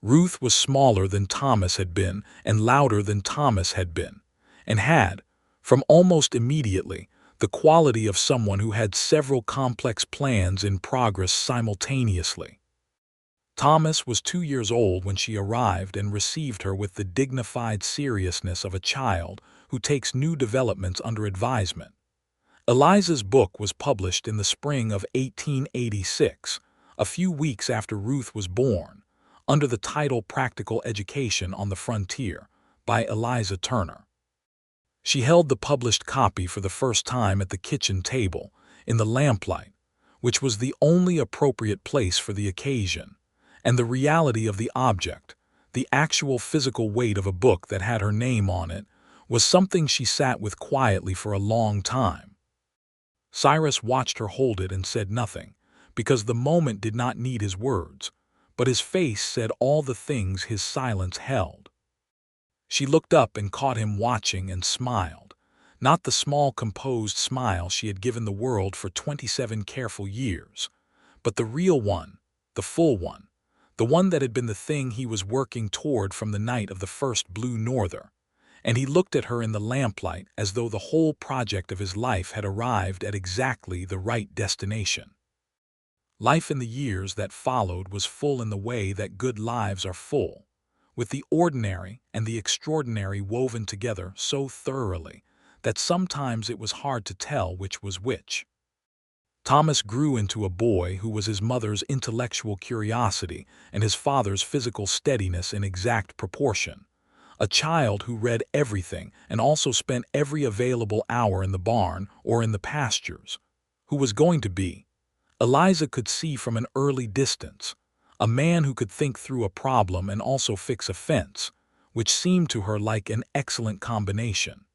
Ruth was smaller than Thomas had been and louder than Thomas had been, and had, from almost immediately, the quality of someone who had several complex plans in progress simultaneously. Thomas was 2 years old when she arrived and received her with the dignified seriousness of a child who takes new developments under advisement. Eliza's book was published in the spring of 1886, a few weeks after Ruth was born, under the title Practical Education on the Frontier, by Eliza Turner. She held the published copy for the first time at the kitchen table, in the lamplight, which was the only appropriate place for the occasion, and the reality of the object, the actual physical weight of a book that had her name on it, was something she sat with quietly for a long time. Cyrus watched her hold it and said nothing, because the moment did not need his words, but his face said all the things his silence held. She looked up and caught him watching and smiled, not the small composed smile she had given the world for 27 careful years, but the real one, the full one, the one that had been the thing he was working toward from the night of the first blue norther, and he looked at her in the lamplight as though the whole project of his life had arrived at exactly the right destination. Life in the years that followed was full in the way that good lives are full, with the ordinary and the extraordinary woven together so thoroughly that sometimes it was hard to tell which was which. Thomas grew into a boy who was his mother's intellectual curiosity and his father's physical steadiness in exact proportion, a child who read everything and also spent every available hour in the barn or in the pastures, who was going to be, Eliza could see from an early distance, a man who could think through a problem and also fix a fence, which seemed to her like an excellent combination.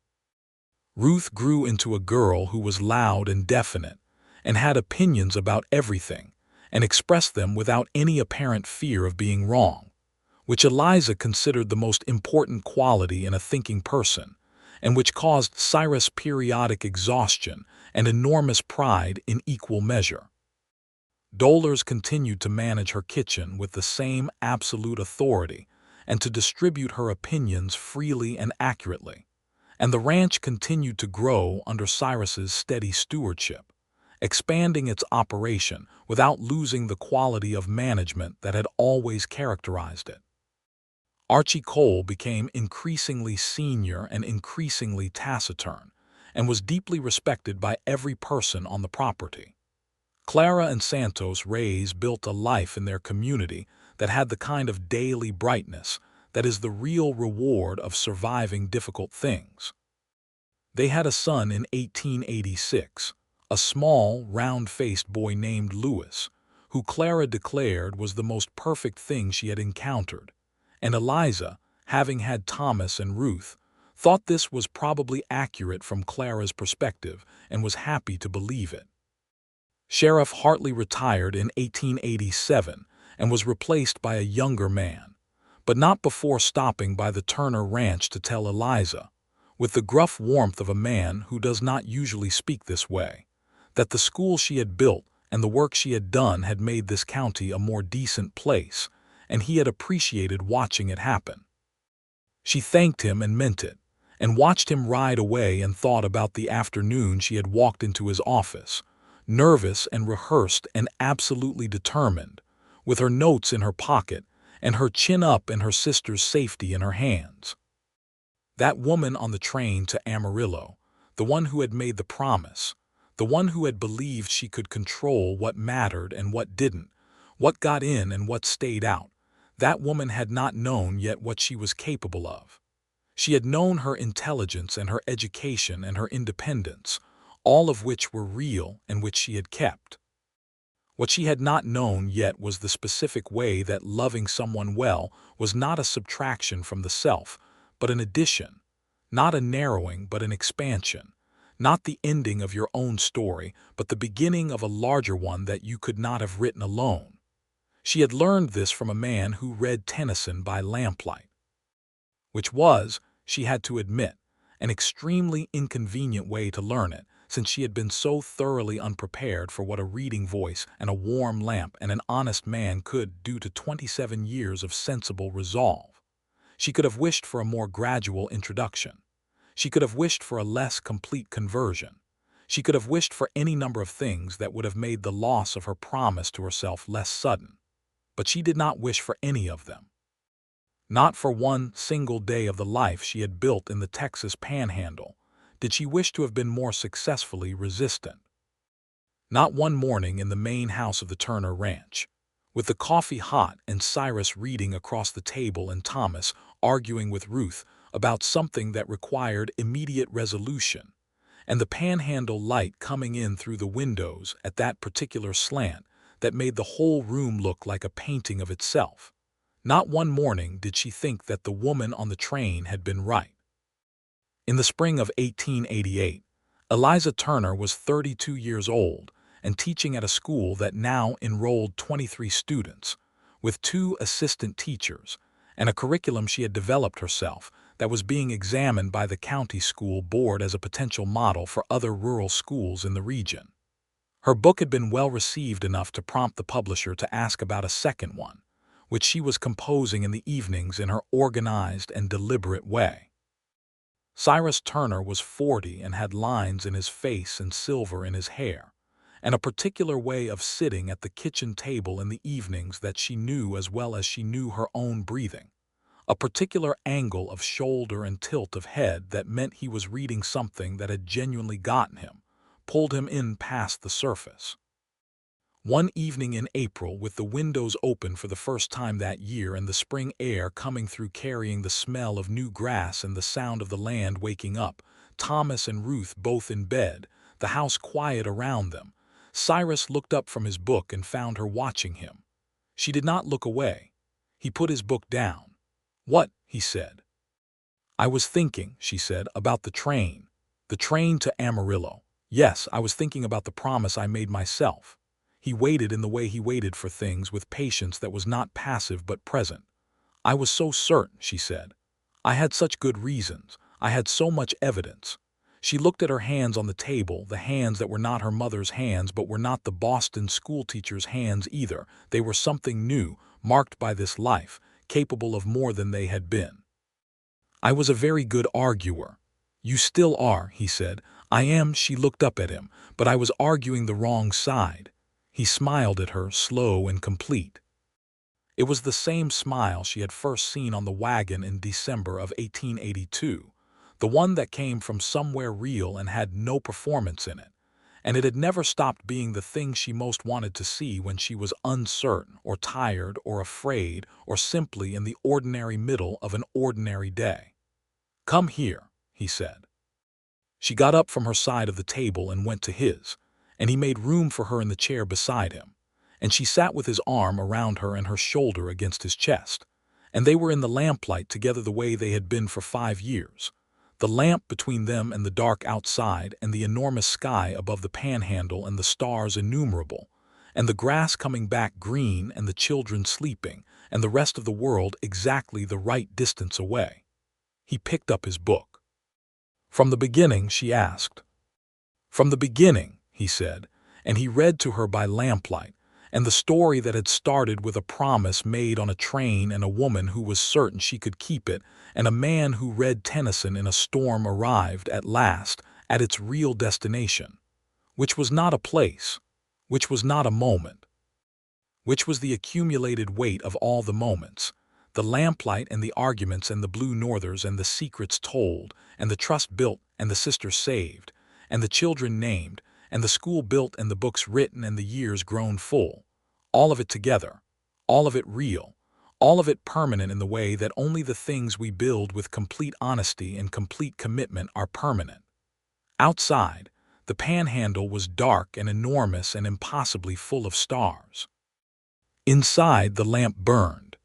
Ruth grew into a girl who was loud and definite, and had opinions about everything, and expressed them without any apparent fear of being wrong, which Eliza considered the most important quality in a thinking person, and which caused Cyrus periodic exhaustion and enormous pride in equal measure. Dolores continued to manage her kitchen with the same absolute authority and to distribute her opinions freely and accurately, and the ranch continued to grow under Cyrus's steady stewardship, expanding its operation without losing the quality of management that had always characterized it. Archie Cole became increasingly senior and increasingly taciturn, and was deeply respected by every person on the property. Clara and Santos Reyes built a life in their community that had the kind of daily brightness that is the real reward of surviving difficult things. They had a son in 1886, a small, round-faced boy named Louis, who Clara declared was the most perfect thing she had encountered, and Eliza, having had Thomas and Ruth, thought this was probably accurate from Clara's perspective and was happy to believe it. Sheriff Hartley retired in 1887 and was replaced by a younger man, but not before stopping by the Turner Ranch to tell Eliza, with the gruff warmth of a man who does not usually speak this way, that the school she had built and the work she had done had made this county a more decent place, and he had appreciated watching it happen. She thanked him and meant it, and watched him ride away and thought about the afternoon she had walked into his office, nervous and rehearsed and absolutely determined, with her notes in her pocket and her chin up and her sister's safety in her hands. That woman on the train to Amarillo, the one who had made the promise, the one who had believed she could control what mattered and what didn't, what got in and what stayed out, that woman had not known yet what she was capable of. She had known her intelligence and her education and her independence, all of which were real and which she had kept. What she had not known yet was the specific way that loving someone well was not a subtraction from the self, but an addition, not a narrowing but an expansion, not the ending of your own story but the beginning of a larger one that you could not have written alone. She had learned this from a man who read Tennyson by lamplight, which was, she had to admit, an extremely inconvenient way to learn it, since she had been so thoroughly unprepared for what a reading voice and a warm lamp and an honest man could do to 27 years of sensible resolve. She could have wished for a more gradual introduction. She could have wished for a less complete conversion. She could have wished for any number of things that would have made the loss of her promise to herself less sudden. But she did not wish for any of them. Not for one single day of the life she had built in the Texas Panhandle did she wish to have been more successfully resistant. Not one morning in the main house of the Turner Ranch, with the coffee hot and Cyrus reading across the table and Thomas arguing with Ruth about something that required immediate resolution, and the Panhandle light coming in through the windows at that particular slant that made the whole room look like a painting of itself. Not one morning did she think that the woman on the train had been right. In the spring of 1888, Eliza Turner was 32 years old and teaching at a school that now enrolled 23 students, with 2 assistant teachers, and a curriculum she had developed herself that was being examined by the county school board as a potential model for other rural schools in the region. Her book had been well received enough to prompt the publisher to ask about a second one, which she was composing in the evenings in her organized and deliberate way. Cyrus Turner was 40 and had lines in his face and silver in his hair, and a particular way of sitting at the kitchen table in the evenings that she knew as well as she knew her own breathing, a particular angle of shoulder and tilt of head that meant he was reading something that had genuinely gotten him, pulled him in past the surface. One evening in April, with the windows open for the first time that year and the spring air coming through carrying the smell of new grass and the sound of the land waking up, Thomas and Ruth both in bed, the house quiet around them, Cyrus looked up from his book and found her watching him. She did not look away. He put his book down. "What?" he said. "I was thinking," she said, "about the train. The train to Amarillo. Yes, I was thinking about the promise I made myself." He waited in the way he waited for things with patience that was not passive but present. "I was so certain," she said. "I had such good reasons. I had so much evidence." She looked at her hands on the table, the hands that were not her mother's hands but were not the Boston schoolteacher's hands either. They were something new, marked by this life, capable of more than they had been. "I was a very good arguer." "You still are," he said. "I am." She looked up at him. "But I was arguing the wrong side." He smiled at her, slow and complete. It was the same smile she had first seen on the wagon in December of 1882, the one that came from somewhere real and had no performance in it, and it had never stopped being the thing she most wanted to see when she was uncertain or tired or afraid or simply in the ordinary middle of an ordinary day. "Come here," he said. She got up from her side of the table and went to his, and he made room for her in the chair beside him, and she sat with his arm around her and her shoulder against his chest, and they were in the lamplight together the way they had been for 5 years, the lamp between them and the dark outside and the enormous sky above the Panhandle and the stars innumerable, and the grass coming back green and the children sleeping and the rest of the world exactly the right distance away. He picked up his book. "From the beginning?" she asked. "From the beginning," he said, and he read to her by lamplight, and the story that had started with a promise made on a train and a woman who was certain she could keep it, and a man who read Tennyson in a storm arrived at last at its real destination, which was not a place, which was not a moment, which was the accumulated weight of all the moments, the lamplight and the arguments and the blue northers and the secrets told, and the trust built and the sister saved, and the children named, and the school built and the books written and the years grown full. All of it together, all of it real, all of it permanent in the way that only the things we build with complete honesty and complete commitment are permanent. Outside, the Panhandle was dark and enormous and impossibly full of stars. Inside, the lamp burned,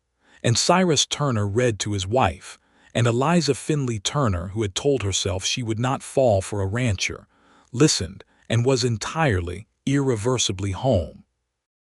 and Cyrus Turner read to his wife, and Eliza Finley Turner, who had told herself she would not fall for a rancher, listened and was entirely, irreversibly home.